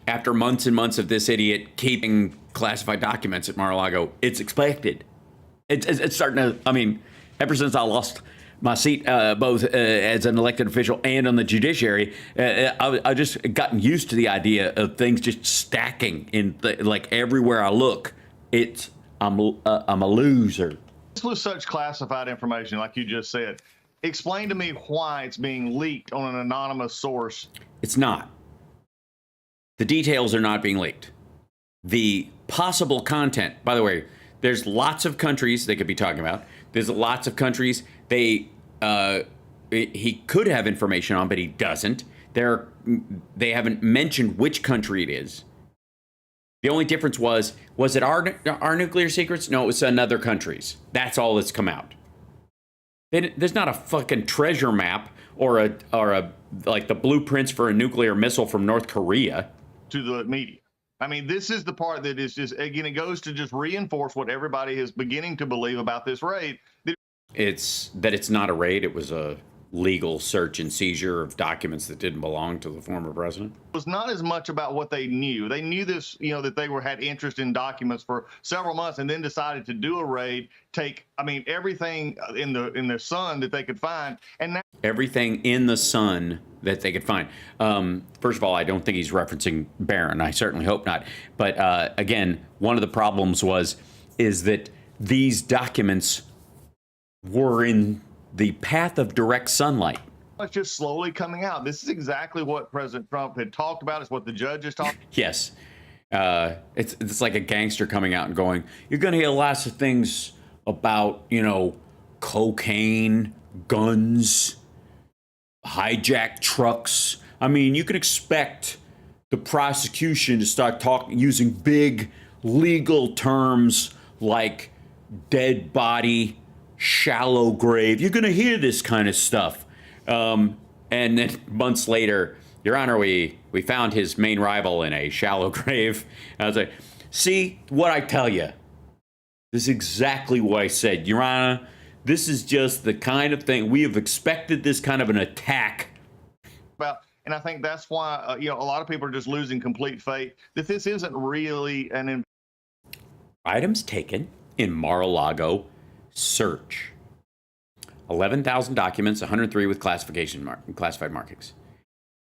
After months and months of this idiot keeping classified documents at Mar-a-Lago, it's expected. It's starting to, ever since I lost my seat, both as an elected official and on the judiciary, I just gotten used to the idea of things just stacking in, like everywhere I look. I'm a loser. This was such classified information, like you just said. Explain to me why it's being leaked on an anonymous source. It's not. The details are not being leaked. The possible content, by the way, there's lots of countries they could be talking about. There's lots of countries he could have information on, but he doesn't. They haven't mentioned which country it is. The only difference was it our nuclear secrets? No, it was another country's. That's all that's come out. There's not a fucking treasure map or a like the blueprints for a nuclear missile from North Korea. To the media. This is the part that is just, again, it goes to just reinforce what everybody is beginning to believe about this raid. It's not a raid. It was a legal search and seizure of documents that didn't belong to the former president. It was not as much about what they knew. They knew this, that they had interest in documents for several months and then decided to do a raid, take, everything in the sun that they could find. And now everything in the sun that they could find. First of all, I don't think he's referencing Bannon. I certainly hope not. But again, one of the problems is that these documents were in the path of direct sunlight. It's just slowly coming out. This is exactly what President Trump had talked about. It's what the judge is talking. Yes. It's like a gangster coming out and going, you're going to hear lots of things about, cocaine, guns, hijacked trucks. I mean, you can expect the prosecution to start using big legal terms like dead body, shallow grave. You're going to hear this kind of stuff. And then months later, Your Honor, we found his main rival in a shallow grave. I was like, see what I tell you. This is exactly what I said. Your Honor, this is just the kind of thing we have expected, this kind of an attack. And I think that's why, a lot of people are just losing complete faith that this isn't really an... Items taken in Mar-a-Lago search. 11,000 documents, 103 with classified markings.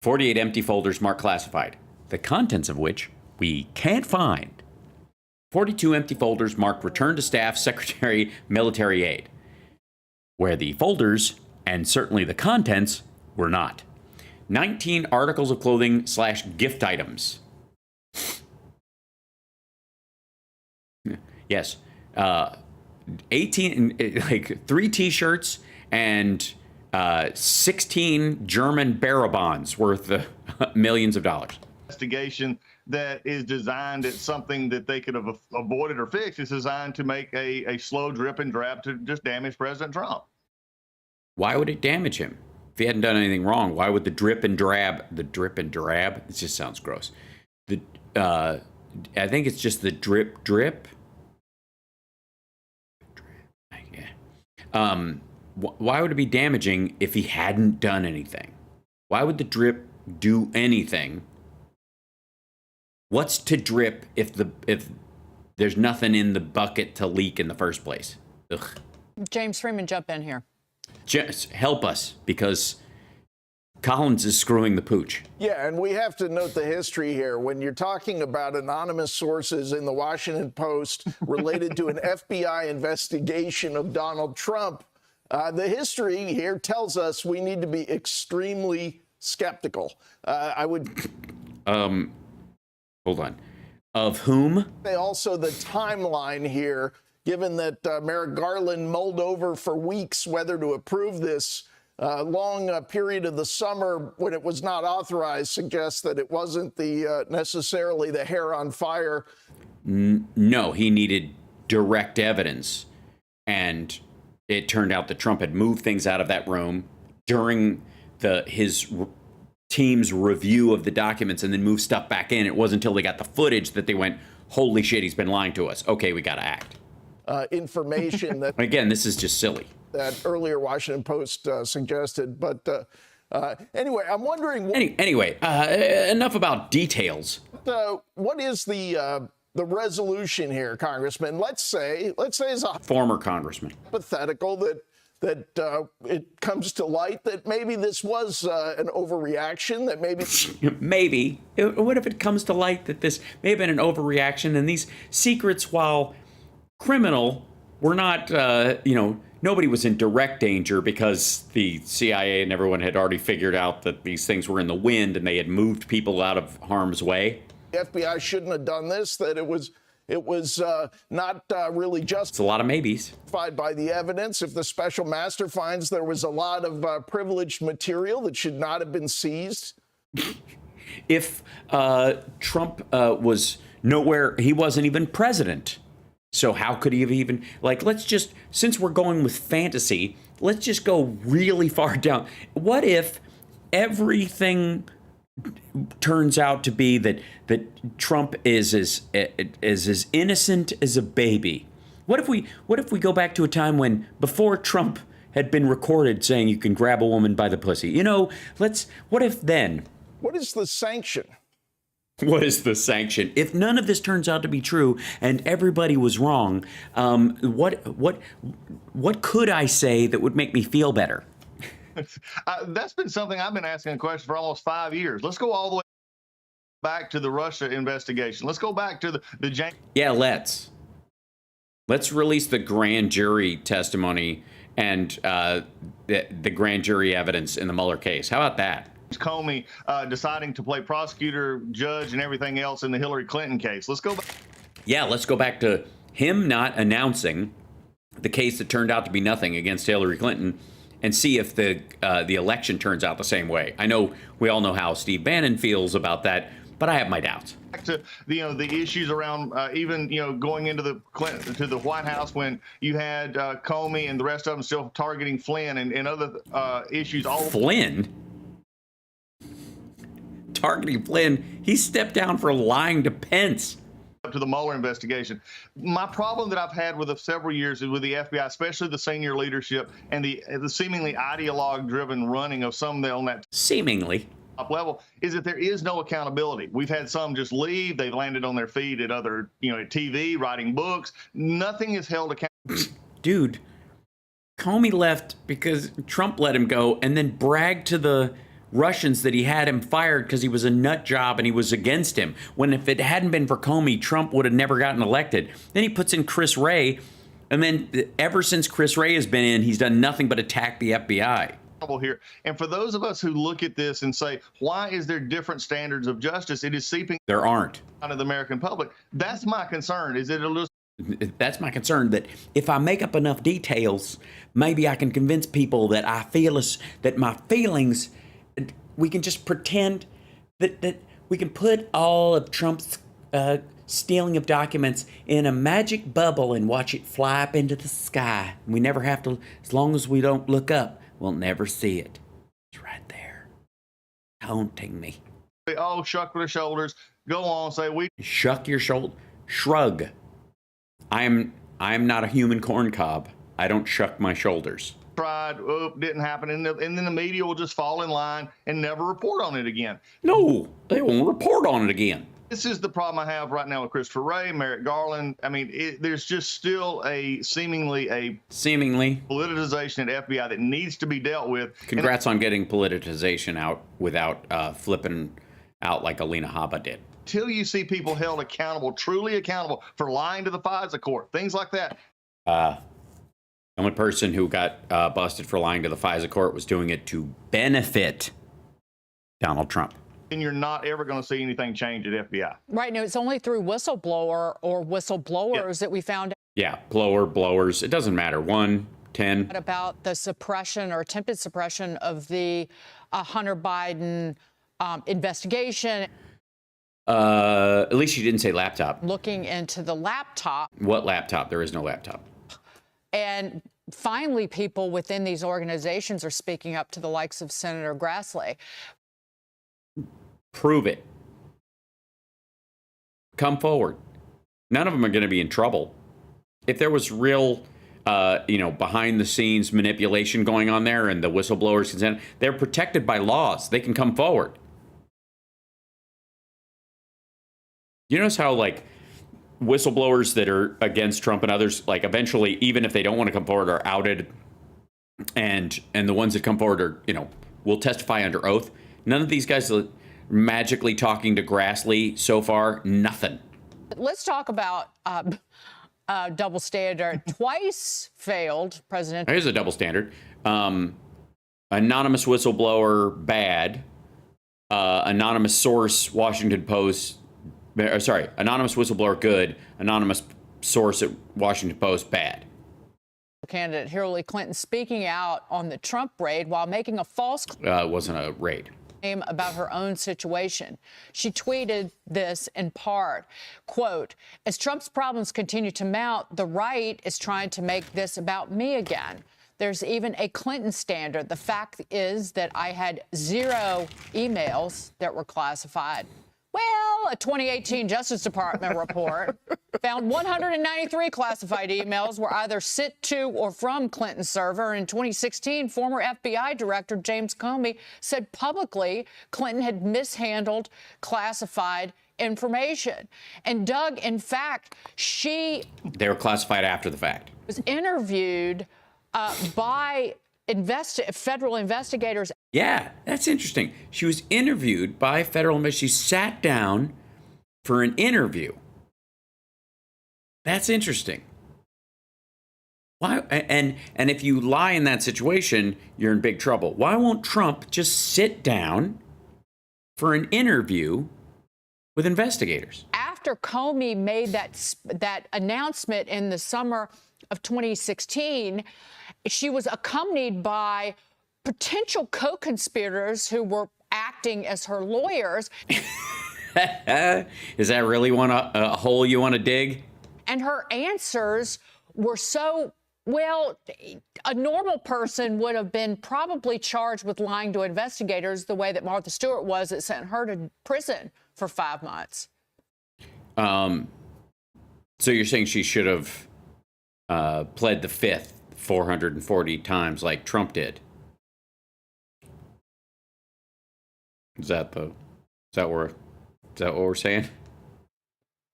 48 empty folders marked classified, the contents of which we can't find. 42 empty folders marked return to staff, secretary, military aid, where the folders, and certainly the contents, were not. 19 articles of clothing / gift items. Yes. 18, like 3 t-shirts and 16 German bearer bonds worth millions of dollars. Investigation that is designed at something that they could have avoided or fixed. It's designed to make a slow drip and drab to just damage President Trump. Why would it damage him? If he hadn't done anything wrong, why would the drip and drab, it just sounds gross. I think it's just the drip. Yeah. Why would it be damaging if he hadn't done anything? Why would the drip do anything? What's to drip if there's nothing in the bucket to leak in the first place? Ugh. James Freeman, jump in here. Just help us, because Collins is screwing the pooch. Yeah, and we have to note the history here. When you're talking about anonymous sources in the Washington Post related to an FBI investigation of Donald Trump, the history here tells us we need to be extremely skeptical. I would... Hold on. Of whom? Also, the timeline here, given that Merrick Garland mulled over for weeks whether to approve this long period of the summer when it was not authorized, suggests that it wasn't the necessarily the hair on fire. No, he needed direct evidence. And it turned out that Trump had moved things out of that room during his team's review of the documents and then moved stuff back in. It wasn't until they got the footage that they went, holy shit, he's been lying to us. Okay, we got to act. Information that... Again, this is just silly. That earlier Washington Post suggested. But anyway, I'm wondering... Anyway, enough about details. What is the resolution here, Congressman? Let's say as a former congressman, hypothetical that it comes to light that maybe this was an overreaction, that maybe what if it comes to light that this may have been an overreaction, and these secrets, while criminal, were not nobody was in direct danger because the CIA and everyone had already figured out that these things were in the wind and they had moved people out of harm's way. The FBI shouldn't have done this, that it was not really just... It's a lot of maybes. ...by the evidence. If the special master finds there was a lot of privileged material that should not have been seized. If Trump was nowhere, he wasn't even president. So how could he have even, let's just, since we're going with fantasy, let's just go really far down. What if everything turns out to be that Trump is as innocent as a baby? What if we go back to a time when, before Trump had been recorded saying you can grab a woman by the pussy? What if then? What is the sanction? What is the sanction? If none of this turns out to be true and everybody was wrong, what could I say that would make me feel better? That's been something I've been asking a question for almost 5 years. Let's go all the way back to the Russia investigation. Let's go back to the James. Yeah, let's release the grand jury testimony and the grand jury evidence in the Mueller case. How about that? Comey deciding to play prosecutor, judge, and everything else in the Hillary Clinton case. Let's go back. Yeah, let's go back to him not announcing the case that turned out to be nothing against Hillary Clinton and see if the election turns out the same way. I know we all know how Steve Bannon feels about that, but I have my doubts. Back to the issues around even going into the White House when you had Comey and the rest of them still targeting Flynn and other issues. Flynn? Targeting Flynn? He stepped down for lying to Pence. Up to the Mueller investigation. My problem that I've had with several years is with the FBI, especially the senior leadership and the seemingly ideologue-driven running of some on that seemingly top level, is that there is no accountability. We've had some just leave. They've landed on their feet at other, at TV, writing books. Nothing is held accountable. Dude, Comey left because Trump let him go and then bragged to the Russians that he had him fired because he was a nut job and he was against him. When if it hadn't been for Comey, Trump would have never gotten elected. Then he puts in Chris Wray, and then ever since Chris Wray has been in, he's done nothing but attack the FBI. Here. And for those of us who look at this and say, why is there different standards of justice? It is seeping there aren't out of the American public. That's my concern. Is it a little? That's my concern, that if I make up enough details, maybe I can convince people that that my feelings, we can just pretend that we can put all of Trump's stealing of documents in a magic bubble and watch it fly up into the sky. We never have to, as long as we don't look up, we'll never see it. It's right there, haunting me. Oh, shuck their shoulders. Go on, say we. Shuck your shoulder. Shrug. I'm not a human corn cob. I don't shuck my shoulders. Tried, didn't happen, and then the media will just fall in line and never report on it again. No, they won't report on it again. This is the problem I have right now with Christopher Wray, Merrick Garland. I mean, there's just still a seemingly politicization at FBI that needs to be dealt with. Congrats on getting politicization out without flipping out like Alina Habba did. Until you see people held accountable, truly accountable for lying to the FISA court, things like that. The only person who got busted for lying to the FISA court was doing it to benefit Donald Trump. And you're not ever going to see anything change at FBI. Right now, it's only through whistleblower or whistleblowers that we found out. Yeah, blowers. It doesn't matter. 1, 10. About the suppression or attempted suppression of the Hunter Biden investigation. At least you didn't say laptop. Looking into the laptop. What laptop? There is no laptop. And finally, people within these organizations are speaking up to the likes of Senator Grassley. Prove it. Come forward. None of them are going to be in trouble. If there was real, behind the scenes manipulation going on there and the whistleblowers consent, they're protected by laws. They can come forward. You notice how, whistleblowers that are against Trump and others, eventually, even if they don't want to come forward, are outed, and the ones that come forward are, will testify under oath. None of these guys are magically talking to Grassley so far. Nothing. Let's talk about double standard. Twice failed president. Here's a double standard. Anonymous whistleblower, bad. Anonymous source, Washington Post. Anonymous whistleblower, good. Anonymous source at Washington Post, bad. Candidate Hillary Clinton speaking out on the Trump raid while making a false it wasn't a raid. Claim about her own situation. She tweeted this in part, quote, as Trump's problems continue to mount, the right is trying to make this about me again. There's even a Clinton standard. The fact is that I had 0 emails that were classified. Well, a 2018 Justice Department report found 193 classified emails were either sent to or from Clinton's server. In 2016, former FBI Director James Comey said publicly Clinton had mishandled classified information. And Doug, in fact, they were classified after the fact. Was interviewed by federal investigators. Yeah, that's interesting. She was interviewed by federal investigators. She sat down for an interview. That's interesting. Why? And if you lie in that situation, you're in big trouble. Why won't Trump just sit down for an interview with investigators? After Comey made that announcement in the summer of 2016, she was accompanied by potential co-conspirators who were acting as her lawyers. Is that really a hole you want to dig? And her answers were so, well, a normal person would have been probably charged with lying to investigators the way that Martha Stewart was that sent her to prison for 5 months. So you're saying she should have pled the fifth 440 times like Trump did? Is that what we're saying?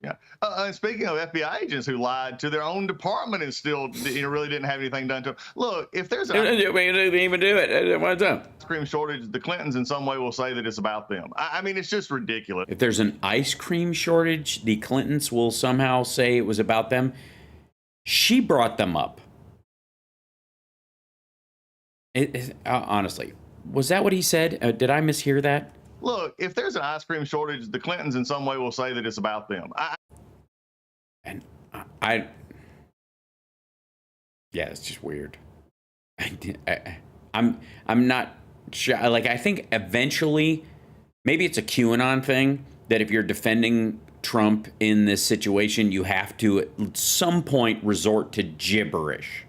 Yeah. And speaking of FBI agents who lied to their own department and still really didn't have anything done to them. Look, if there's They didn't even do it. What's up? Ice cream shortage, the Clintons in some way will say that it's about them. I mean, it's just ridiculous. If there's an ice cream shortage, the Clintons will somehow say it was about them. She brought them up. Honestly, was that what he said? Did I mishear that? Look, if there's an ice cream shortage, the Clintons in some way will say that it's about them. Yeah, it's just weird. I'm not sure. Like, I think eventually, maybe it's a QAnon thing that if you're defending Trump in this situation, you have to at some point resort to gibberish.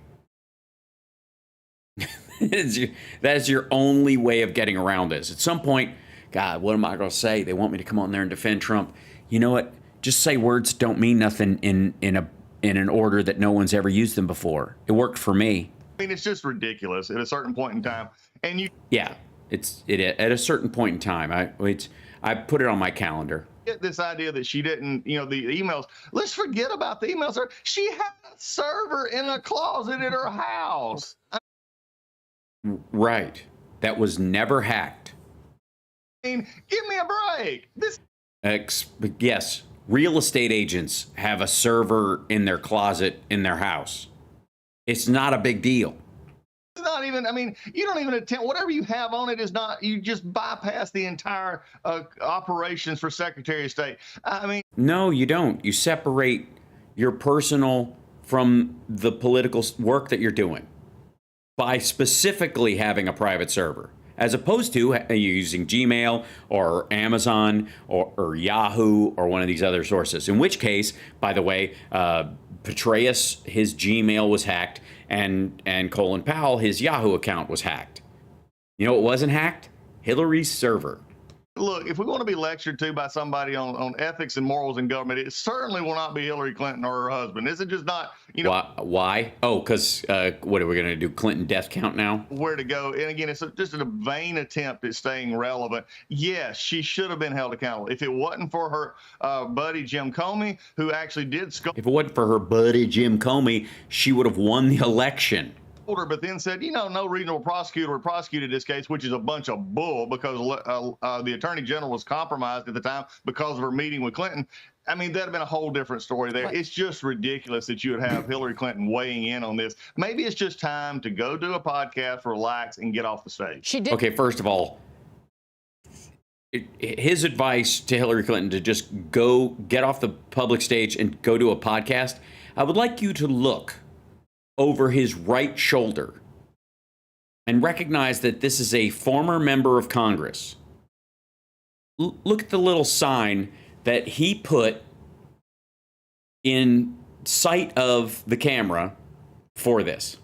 That's your only way of getting around this. At some point, God, what am I going to say? They want me to come on there and defend Trump. You know what? Just say words don't mean nothing in an order that no one's ever used them before. It worked for me. I mean, it's just ridiculous at a certain point in time. And at a certain point in time. I put it on my calendar. Get this idea that she didn't, the emails. Let's forget about the emails. She had a server in a closet at her house. Right. That was never hacked. I mean, give me a break. Yes, real estate agents have a server in their closet in their house. It's not a big deal. It's not even, I mean, you don't even attempt, whatever you have on it is not, you just bypass the entire operations for Secretary of State. I mean. No, you don't. You separate your personal from the political work that you're doing by specifically having a private server, as opposed to using Gmail or Amazon or Yahoo or one of these other sources. In which case, by the way, Petraeus, his Gmail was hacked, and Colin Powell, his Yahoo account was hacked. You know what wasn't hacked? Hillary's server. Look, if we want to be lectured to by somebody on ethics and morals in government, it certainly will not be Hillary Clinton or her husband. Is it just not, Why? Oh, because what are we going to do? Clinton death count now? Where to go? And again, it's just a vain attempt at staying relevant. Yes, she should have been held accountable. If it wasn't for her buddy Jim Comey, who actually did If it wasn't for her buddy Jim Comey, she would have won the election. But then said, no reasonable prosecutor prosecuted this case, which is a bunch of bull because the attorney general was compromised at the time because of her meeting with Clinton. I mean, that'd have been a whole different story there. It's just ridiculous that you would have Hillary Clinton weighing in on this. Maybe it's just time to go do a podcast, relax, and get off the stage. She did. Okay, first of all, his advice to Hillary Clinton to just go get off the public stage and go do a podcast, I would like you to look over his right shoulder and recognize that this is a former member of Congress. Look at the little sign that he put in sight of the camera for this.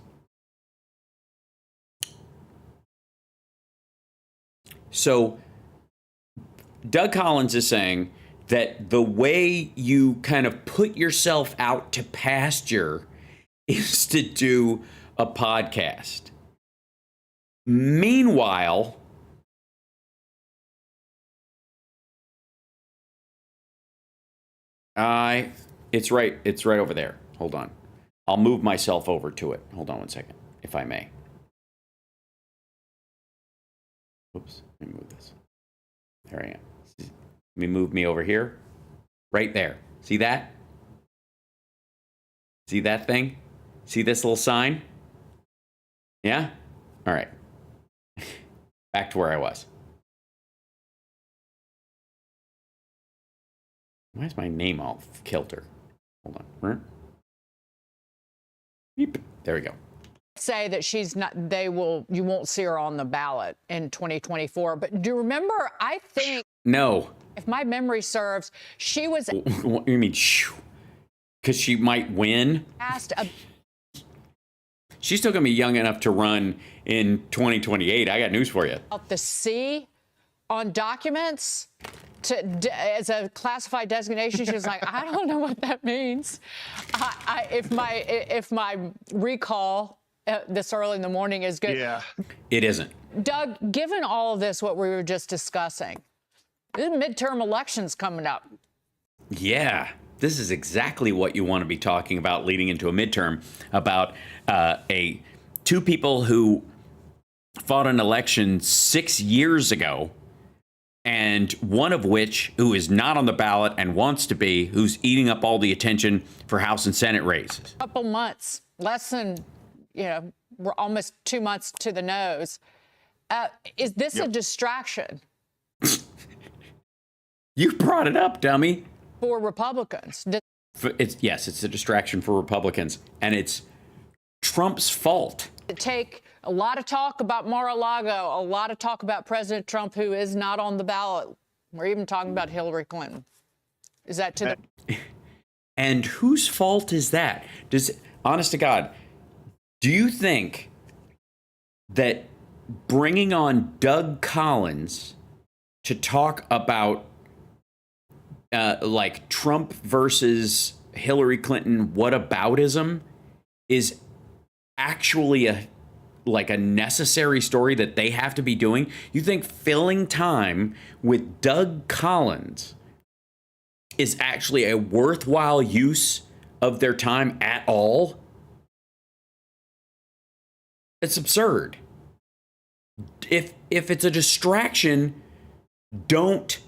So Doug Collins is saying that the way you kind of put yourself out to pasture is to do a podcast. Meanwhile, it's right over there. Hold on. I'll move myself over to it. Hold on one second, if I may. Oops, let me move this. There I am. Let me move me over here. Right there. See that? See that thing? See this little sign? Yeah? All right. Back to where I was. Why is my name all kilter? Hold on. Beep. There we go. Say that she's not, you won't see her on the ballot in 2024. But do you remember, I think, No. if my memory serves, she was What you mean, because she might win? asked She's still going to be young enough to run in 2028. I got news for you. about the C on documents as a classified designation. She was like, I don't know what that means. If my recall this early in the morning is good. Yeah. It isn't. Doug, given all of this, what we were just discussing, the midterm elections coming up. Yeah. This is exactly what you want to be talking about leading into a midterm, about two people who fought an election 6 years ago, and one of which who is not on the ballot and wants to be, who's eating up all the attention for House and Senate races. Couple months, less than, we're almost 2 months to the nose. Is this a distraction? You brought it up, dummy. For Republicans? Yes, it's a distraction for Republicans, and it's Trump's fault. Take a lot of talk about Mar-a-Lago, a lot of talk about President Trump, who is not on the ballot. We're even talking about Hillary Clinton. Is that to the... And whose fault is that? Honest to God, do you think that bringing on Doug Collins to talk about like Trump versus Hillary Clinton whataboutism is actually a necessary story that they have to be doing? You think filling time with Doug Collins is actually a worthwhile use of their time at all? It's absurd. If it's a distraction, don't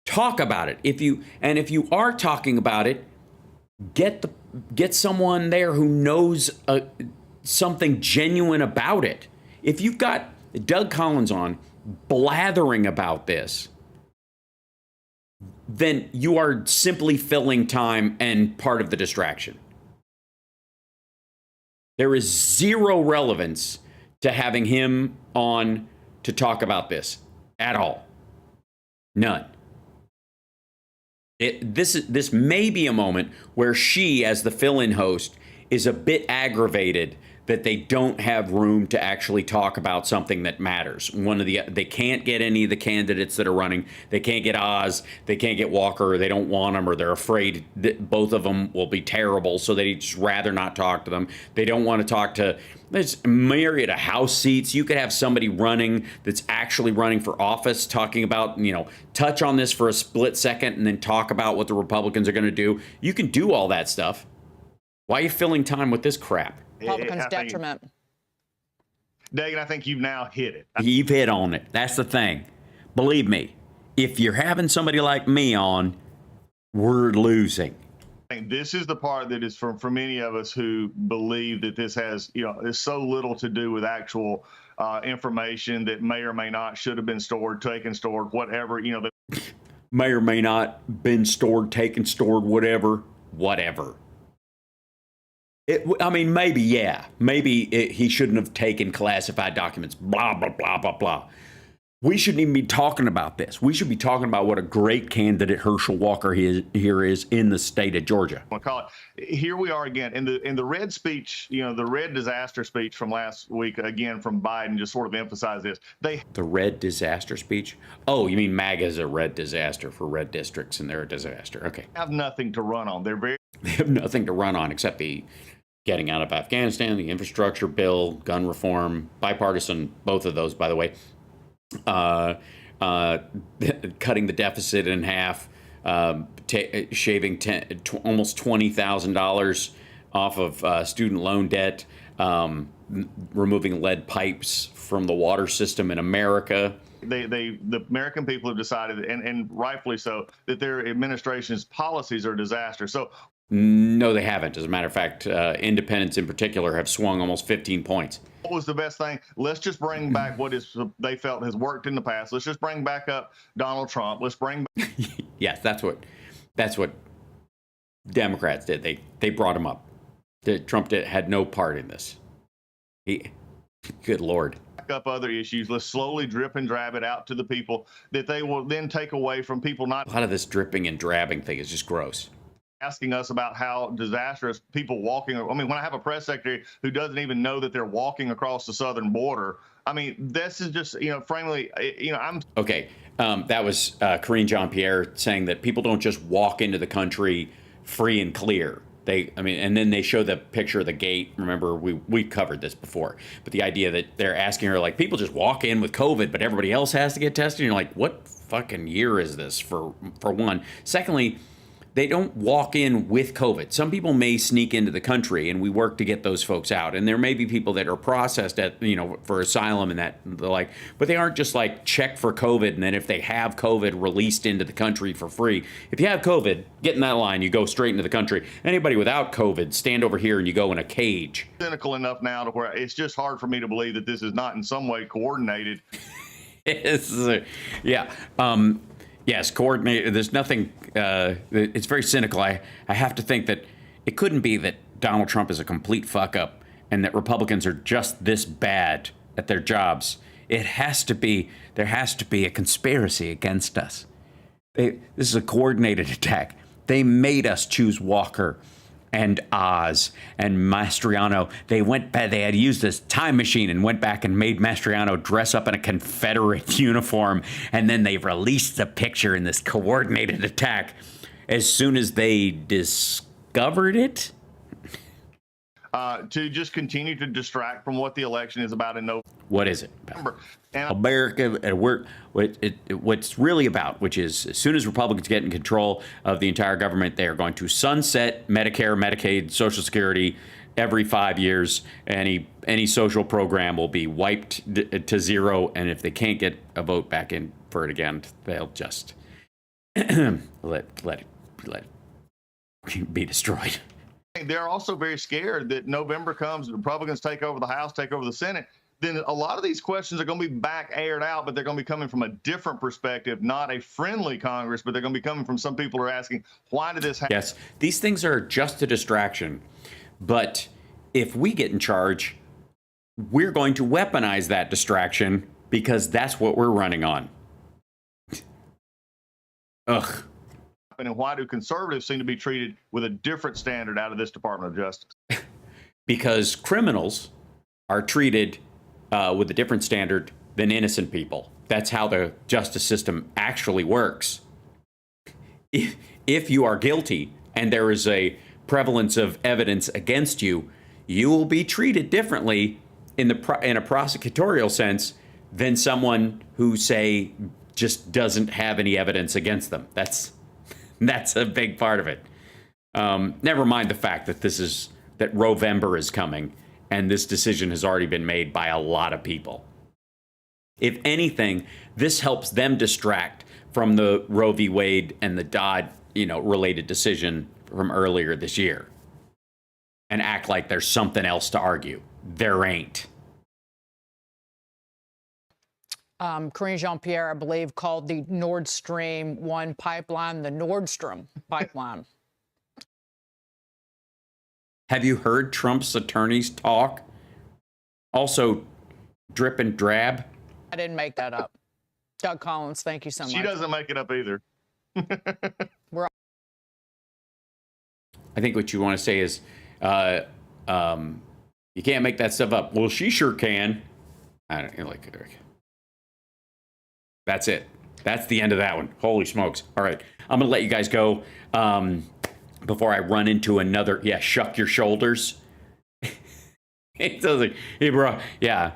talk about it. If you are talking about it, get someone there who knows something genuine about it. If you've got Doug Collins on blathering about this, then you are simply filling time and part of the distraction. There is zero relevance to having him on to talk about this at all. None. This may be a moment where she, as the fill-in host, is a bit aggravated that they don't have room to actually talk about something that matters. They can't get any of the candidates that are running. They can't get Oz. They can't get Walker. Or they don't want them, or they're afraid that both of them will be terrible, so they'd just rather not talk to them. They don't want to talk to. There's a myriad of House seats. You could have somebody running that's actually running for office talking about, touch on this for a split second and then talk about what the Republicans are going to do. You can do all that stuff. Why are you filling time with this crap? Republicans' detriment. Dagan, I think you've now hit it. You've hit on it. That's the thing. Believe me, if you're having somebody like me on, we're losing. I think this is the part that is for many of us who believe that this has, is so little to do with actual information that may or may not should have been stored, taken, stored, whatever, may or may not been stored, taken, stored, whatever. Maybe, yeah. Maybe he shouldn't have taken classified documents, blah, blah, blah, blah, blah. We shouldn't even be talking about this. We should be talking about what a great candidate Herschel Walker here is in the state of Georgia. I'll call it. Here we are again in the red speech, the red disaster speech from last week, again from Biden, just sort of emphasized this. The red disaster speech? Oh, you mean MAGA is a red disaster for red districts, and they're a disaster. Okay. Have nothing to run on. They have nothing to run on except the getting out of Afghanistan, the infrastructure bill, gun reform, bipartisan, both of those, by the way. Cutting the deficit in half, shaving almost $20,000 off of student loan debt, removing lead pipes from the water system in America. The American people have decided, and rightfully so, that their administration's policies are a disaster. So. No, they haven't. As a matter of fact, independents in particular have swung almost 15 points. What was the best thing? Let's just bring back what they felt has worked in the past. Let's just bring back up Donald Trump. Let's bring back. Yes, that's what Democrats did. They brought him up. that Trump had no part in this. Good Lord. Up other issues. Let's slowly drip and drab it out to the people that they will then take away from people not. A lot of this dripping and drabbing thing is just gross. Asking us about how disastrous people walking. I mean, when I have a press secretary who doesn't even know that they're walking across the southern border, I mean, this is just, frankly, I'm. Okay. That was Karine Jean-Pierre saying that people don't just walk into the country free and clear. And then they show the picture of the gate. Remember, we covered this before. But the idea that they're asking her, like, people just walk in with COVID, but everybody else has to get tested. And you're like, what fucking year is this, for one? Secondly, they don't walk in with COVID. Some people may sneak into the country, and we work to get those folks out. And there may be people that are processed for asylum and that the like, but they aren't just like checked for COVID and then if they have COVID, released into the country for free. If you have COVID, get in that line, you go straight into the country. Anybody without COVID, stand over here and you go in a cage. Cynical enough now to where it's just hard for me to believe that this is not in some way coordinated. Yes, coordinated. There's nothing. It's very cynical. I have to think that it couldn't be that Donald Trump is a complete fuck up and that Republicans are just this bad at their jobs. It has to be. There has to be a conspiracy against us. This is a coordinated attack. They made us choose Walker and Oz and Mastriano. They had used this time machine and went back and made Mastriano dress up in a Confederate uniform. And then they released the picture in this coordinated attack as soon as they discovered it. To just continue to distract from what the election is about in November. What is it about? America, what's really about, which is as soon as Republicans get in control of the entire government, they are going to sunset Medicare, Medicaid, Social Security every 5 years. Any social program will be wiped to zero, and if they can't get a vote back in for it again, they'll just let it be destroyed. They're also very scared that November comes, Republicans take over the House, take over the Senate. Then a lot of these questions are going to be back aired out, but they're going to be coming from a different perspective, not a friendly Congress, but they're going to be coming from some people who are asking, why did this happen? Yes, these things are just a distraction. But if we get in charge, we're going to weaponize that distraction because that's what we're running on. Ugh. And why do conservatives seem to be treated with a different standard out of this Department of Justice? Because criminals are treated with a different standard than innocent people. That's how the justice system actually works. If you are guilty and there is a prevalence of evidence against you, you will be treated differently in a prosecutorial sense than someone who, say, just doesn't have any evidence against them. That's a big part of it. Never mind the fact that that Rovember is coming, and this decision has already been made by a lot of people. If anything, this helps them distract from the Roe v. Wade and the Dodd, related decision from earlier this year, and act like there's something else to argue. There ain't. Karine Jean-Pierre, I believe, called the Nord Stream 1 pipeline the Nordstrom pipeline. Have you heard Trump's attorneys talk? Also, drip and drab. I didn't make that up. Doug Collins, thank you so much. She doesn't make it up either. I think what you want to say is, you can't make that stuff up. Well, she sure can. I don't know, that's it. That's the end of that one. Holy smokes. All right. I'm going to let you guys go before I run into another. Yeah, shuck your shoulders. It does like, hey, bro. Yeah.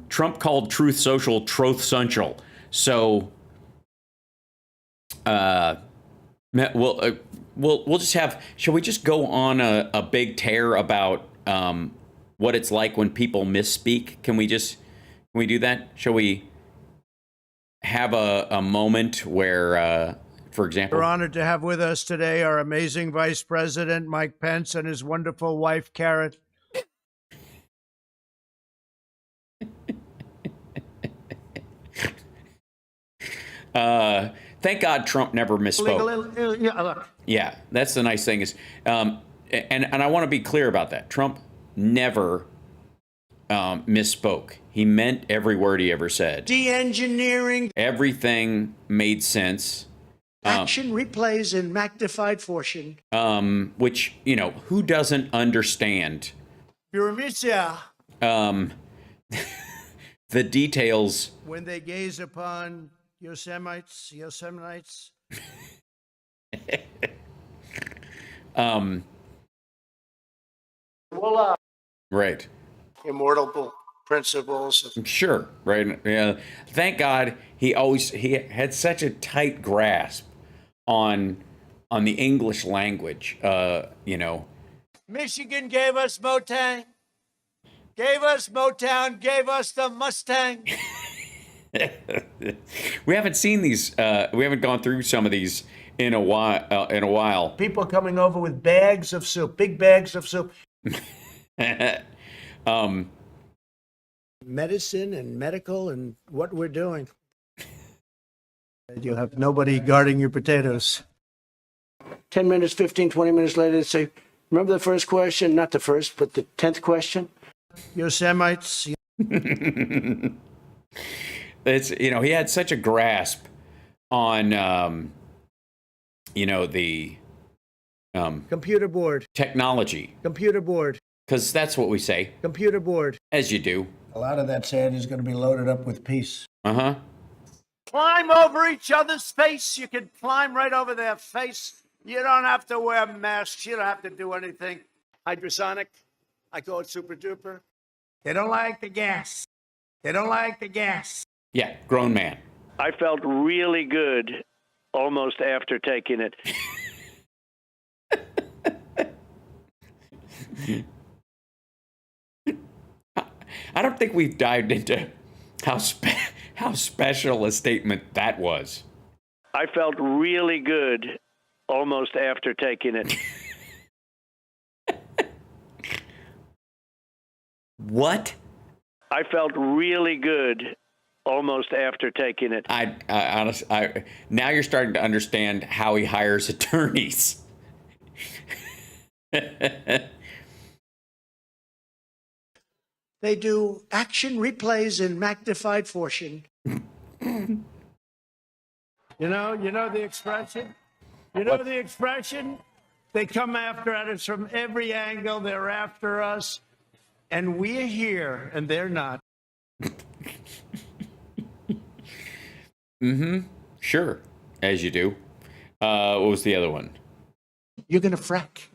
Trump called Truth Social Troth Central. So we'll just have. Shall we just go on a big tear about what it's like when people misspeak? Can we do that? Shall we have a moment where, for example, we're honored to have with us today our amazing Vice President Mike Pence and his wonderful wife Karen. Thank God Trump never misspoke. Yeah, look. Yeah, that's the nice thing is, and I want to be clear about that. Trump never misspoke. He meant every word he ever said. De-engineering. Everything made sense. Action replays in magnified fashion. Which, you know, who doesn't understand Pyramidia. the details? When they gaze upon Yosemite. Voila. Right. Immortal principles. Sure. Right. Yeah. Thank God he had such a tight grasp on the English language. You know. Michigan gave us Motown. Gave us Motown. Gave us the Mustang. We haven't seen these. We haven't gone through some of these in a while. People coming over with bags of soup, big bags of soup. Medicine and medical and what we're doing. You'll have nobody guarding your potatoes. 10 minutes, 15, 20 minutes later, they say, remember the first question? Not the first, but the 10th question? Yosemites. It's, you know, he had such a grasp on, you know, the computer board. Technology. Computer board. Because that's what we say. Computer board. As you do. A lot of that sand is going to be loaded up with peace. Uh-huh. Climb over each other's face. You can climb right over their face. You don't have to wear masks. You don't have to do anything. Hydrosonic. I call it super duper. They don't like the gas. They don't like the gas. Yeah, grown man. I felt really good almost after taking it. I don't think we've dived into how special a statement that was. I felt really good almost after taking it. What? I felt really good almost after taking it. I honestly, now you're starting to understand how he hires attorneys. They do action replays in magnified fashion. You know the expression? You know the expression? They come after us from every angle. They're after us. And we're here, and they're not. Mm-hmm. Sure. As you do. What was the other one? You're going to frack.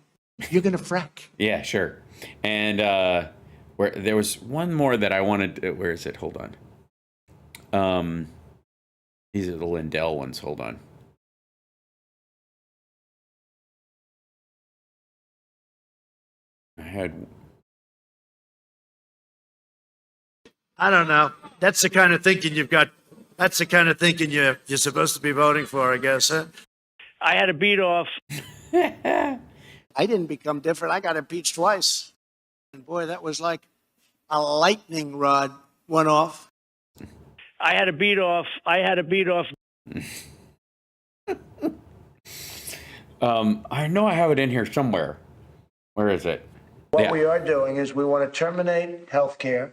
You're going to frack. Yeah, sure. And where there was one more that I wanted. Where is it? Hold on. These are the Lindell ones. Hold on. I don't know. That's the kind of thinking you've got. That's the kind of thinking you're supposed to be voting for, I guess, huh? I had to beat off. I didn't become different. I got impeached twice. And boy, that was like a lightning rod went off. I had to beat off. I know I have it in here somewhere. Where is it? What we are doing is we want to terminate health care.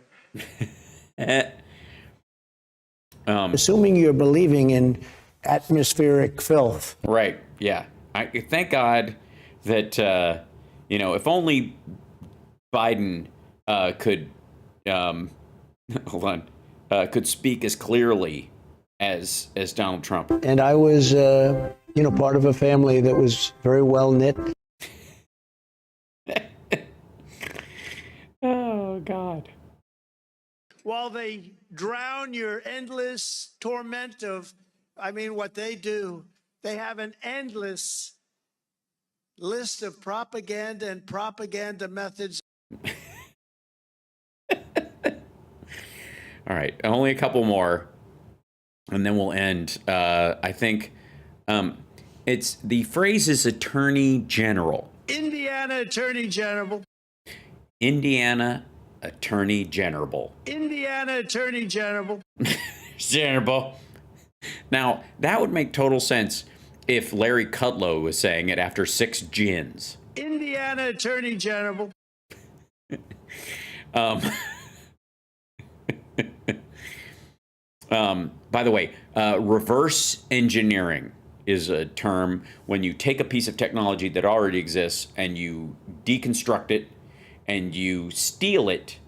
Assuming you're believing in atmospheric filth. Right, yeah. Thank God that, if only Biden could, hold on, could speak as clearly as Donald Trump. And I was, part of a family that was very well knit. Oh, God. While they drown your endless torment of, what they do, they have an endless list of propaganda and propaganda methods. All right, only a couple more, and then we'll end. I think it's the phrase is Attorney General. Indiana Attorney General. Indiana Attorney General. Indiana Attorney General. General. Now, that would make total sense if Larry Kudlow was saying it after 6 gins. Indiana Attorney General. By the way, reverse engineering is a term when you take a piece of technology that already exists and you deconstruct it and you steal it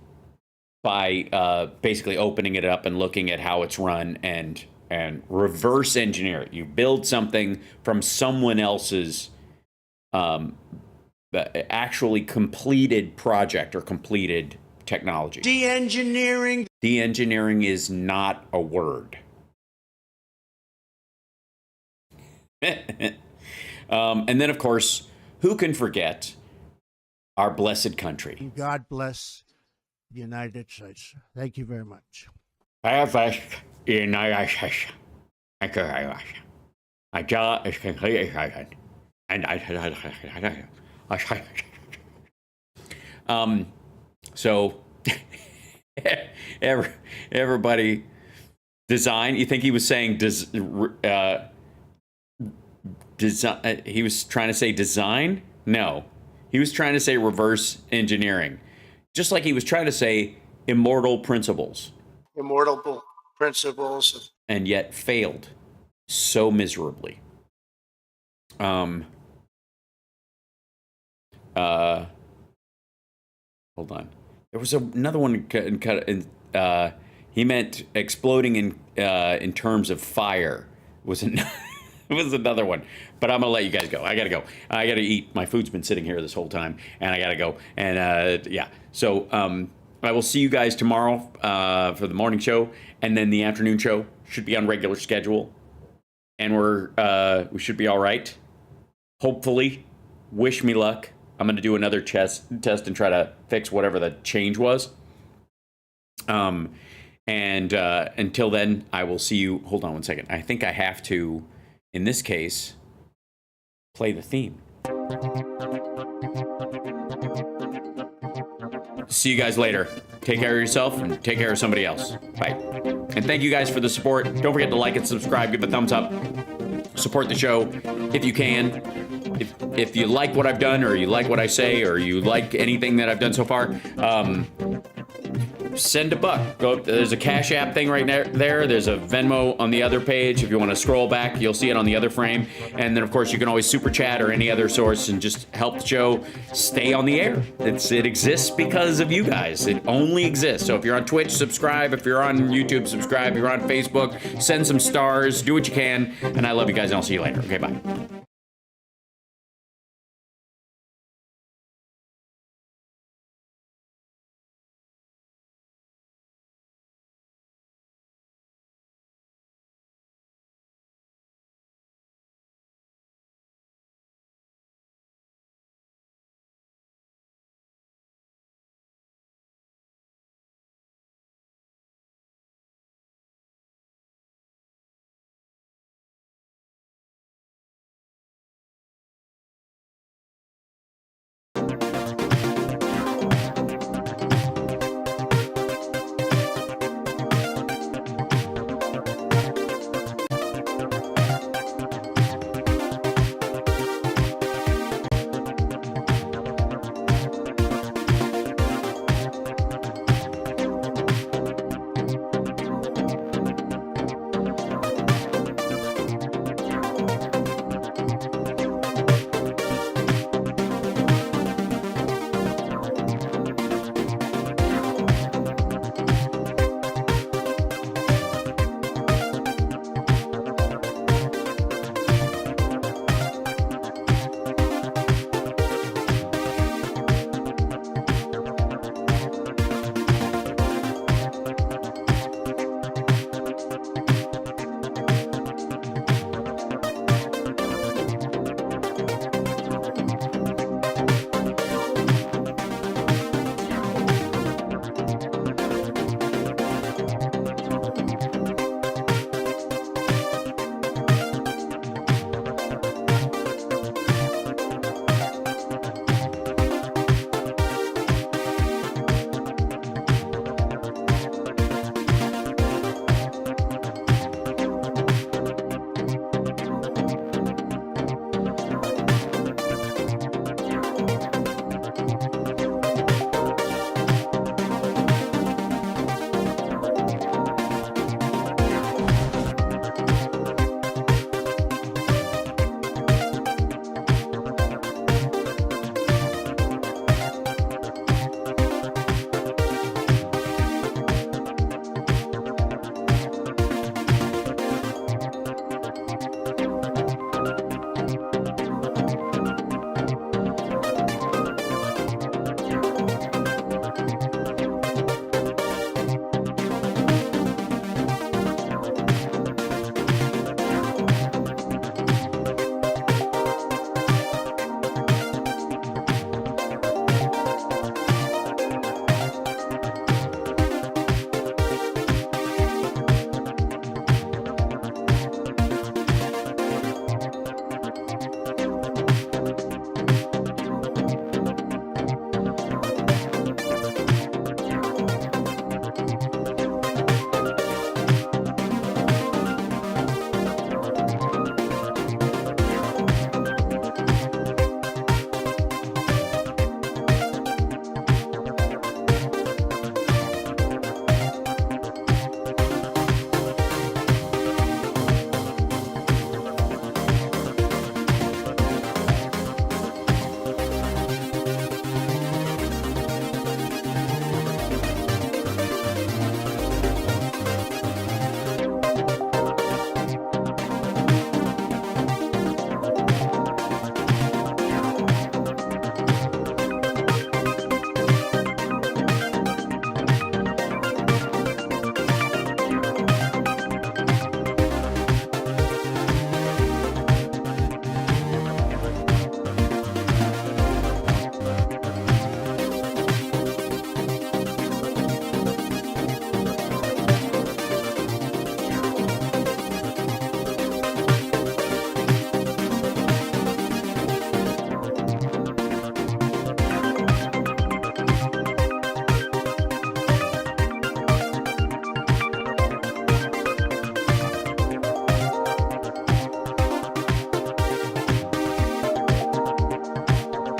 by basically opening it up and looking at how it's run and reverse engineer it. You build something from someone else's actually completed project or completed technology. De-engineering. De-engineering is not a word. And then, of course, who can forget our blessed country? God bless the United States. Thank you very much. I bless the United States. Thank you very much. My jaw is completely shaken. And so everybody design. You think he was saying design? He was trying to say design? No, he was trying to say reverse engineering, just like he was trying to say immortal principles. Immortal principles. And yet failed so miserably. Hold on. There was another one. He meant exploding in terms of fire. It was another one. But I'm gonna let you guys go. I gotta go. I gotta eat. My food's been sitting here this whole time, and I gotta go. And yeah. So I will see you guys tomorrow for the morning show, and then the afternoon show should be on regular schedule, and we should be all right. Hopefully, wish me luck. I'm going to do another test and try to fix whatever the change was. And until then, I will see you. Hold on one second. I think I have to, in this case, play the theme. See you guys later. Take care of yourself and take care of somebody else. Bye. And thank you guys for the support. Don't forget to like and subscribe. Give a thumbs up. Support the show if you can. If you like what I've done, or you like what I say, or you like anything that I've done so far, send a buck. There's a Cash App thing right there. There's a Venmo on the other page. If you want to scroll back, you'll see it on the other frame. And then, of course, you can always super chat or any other source and just help the show stay on the air. It exists because of you guys. It only exists. So if you're on Twitch, subscribe. If you're on YouTube, subscribe. If you're on Facebook, send some stars. Do what you can. And I love you guys, and I'll see you later. Okay, bye.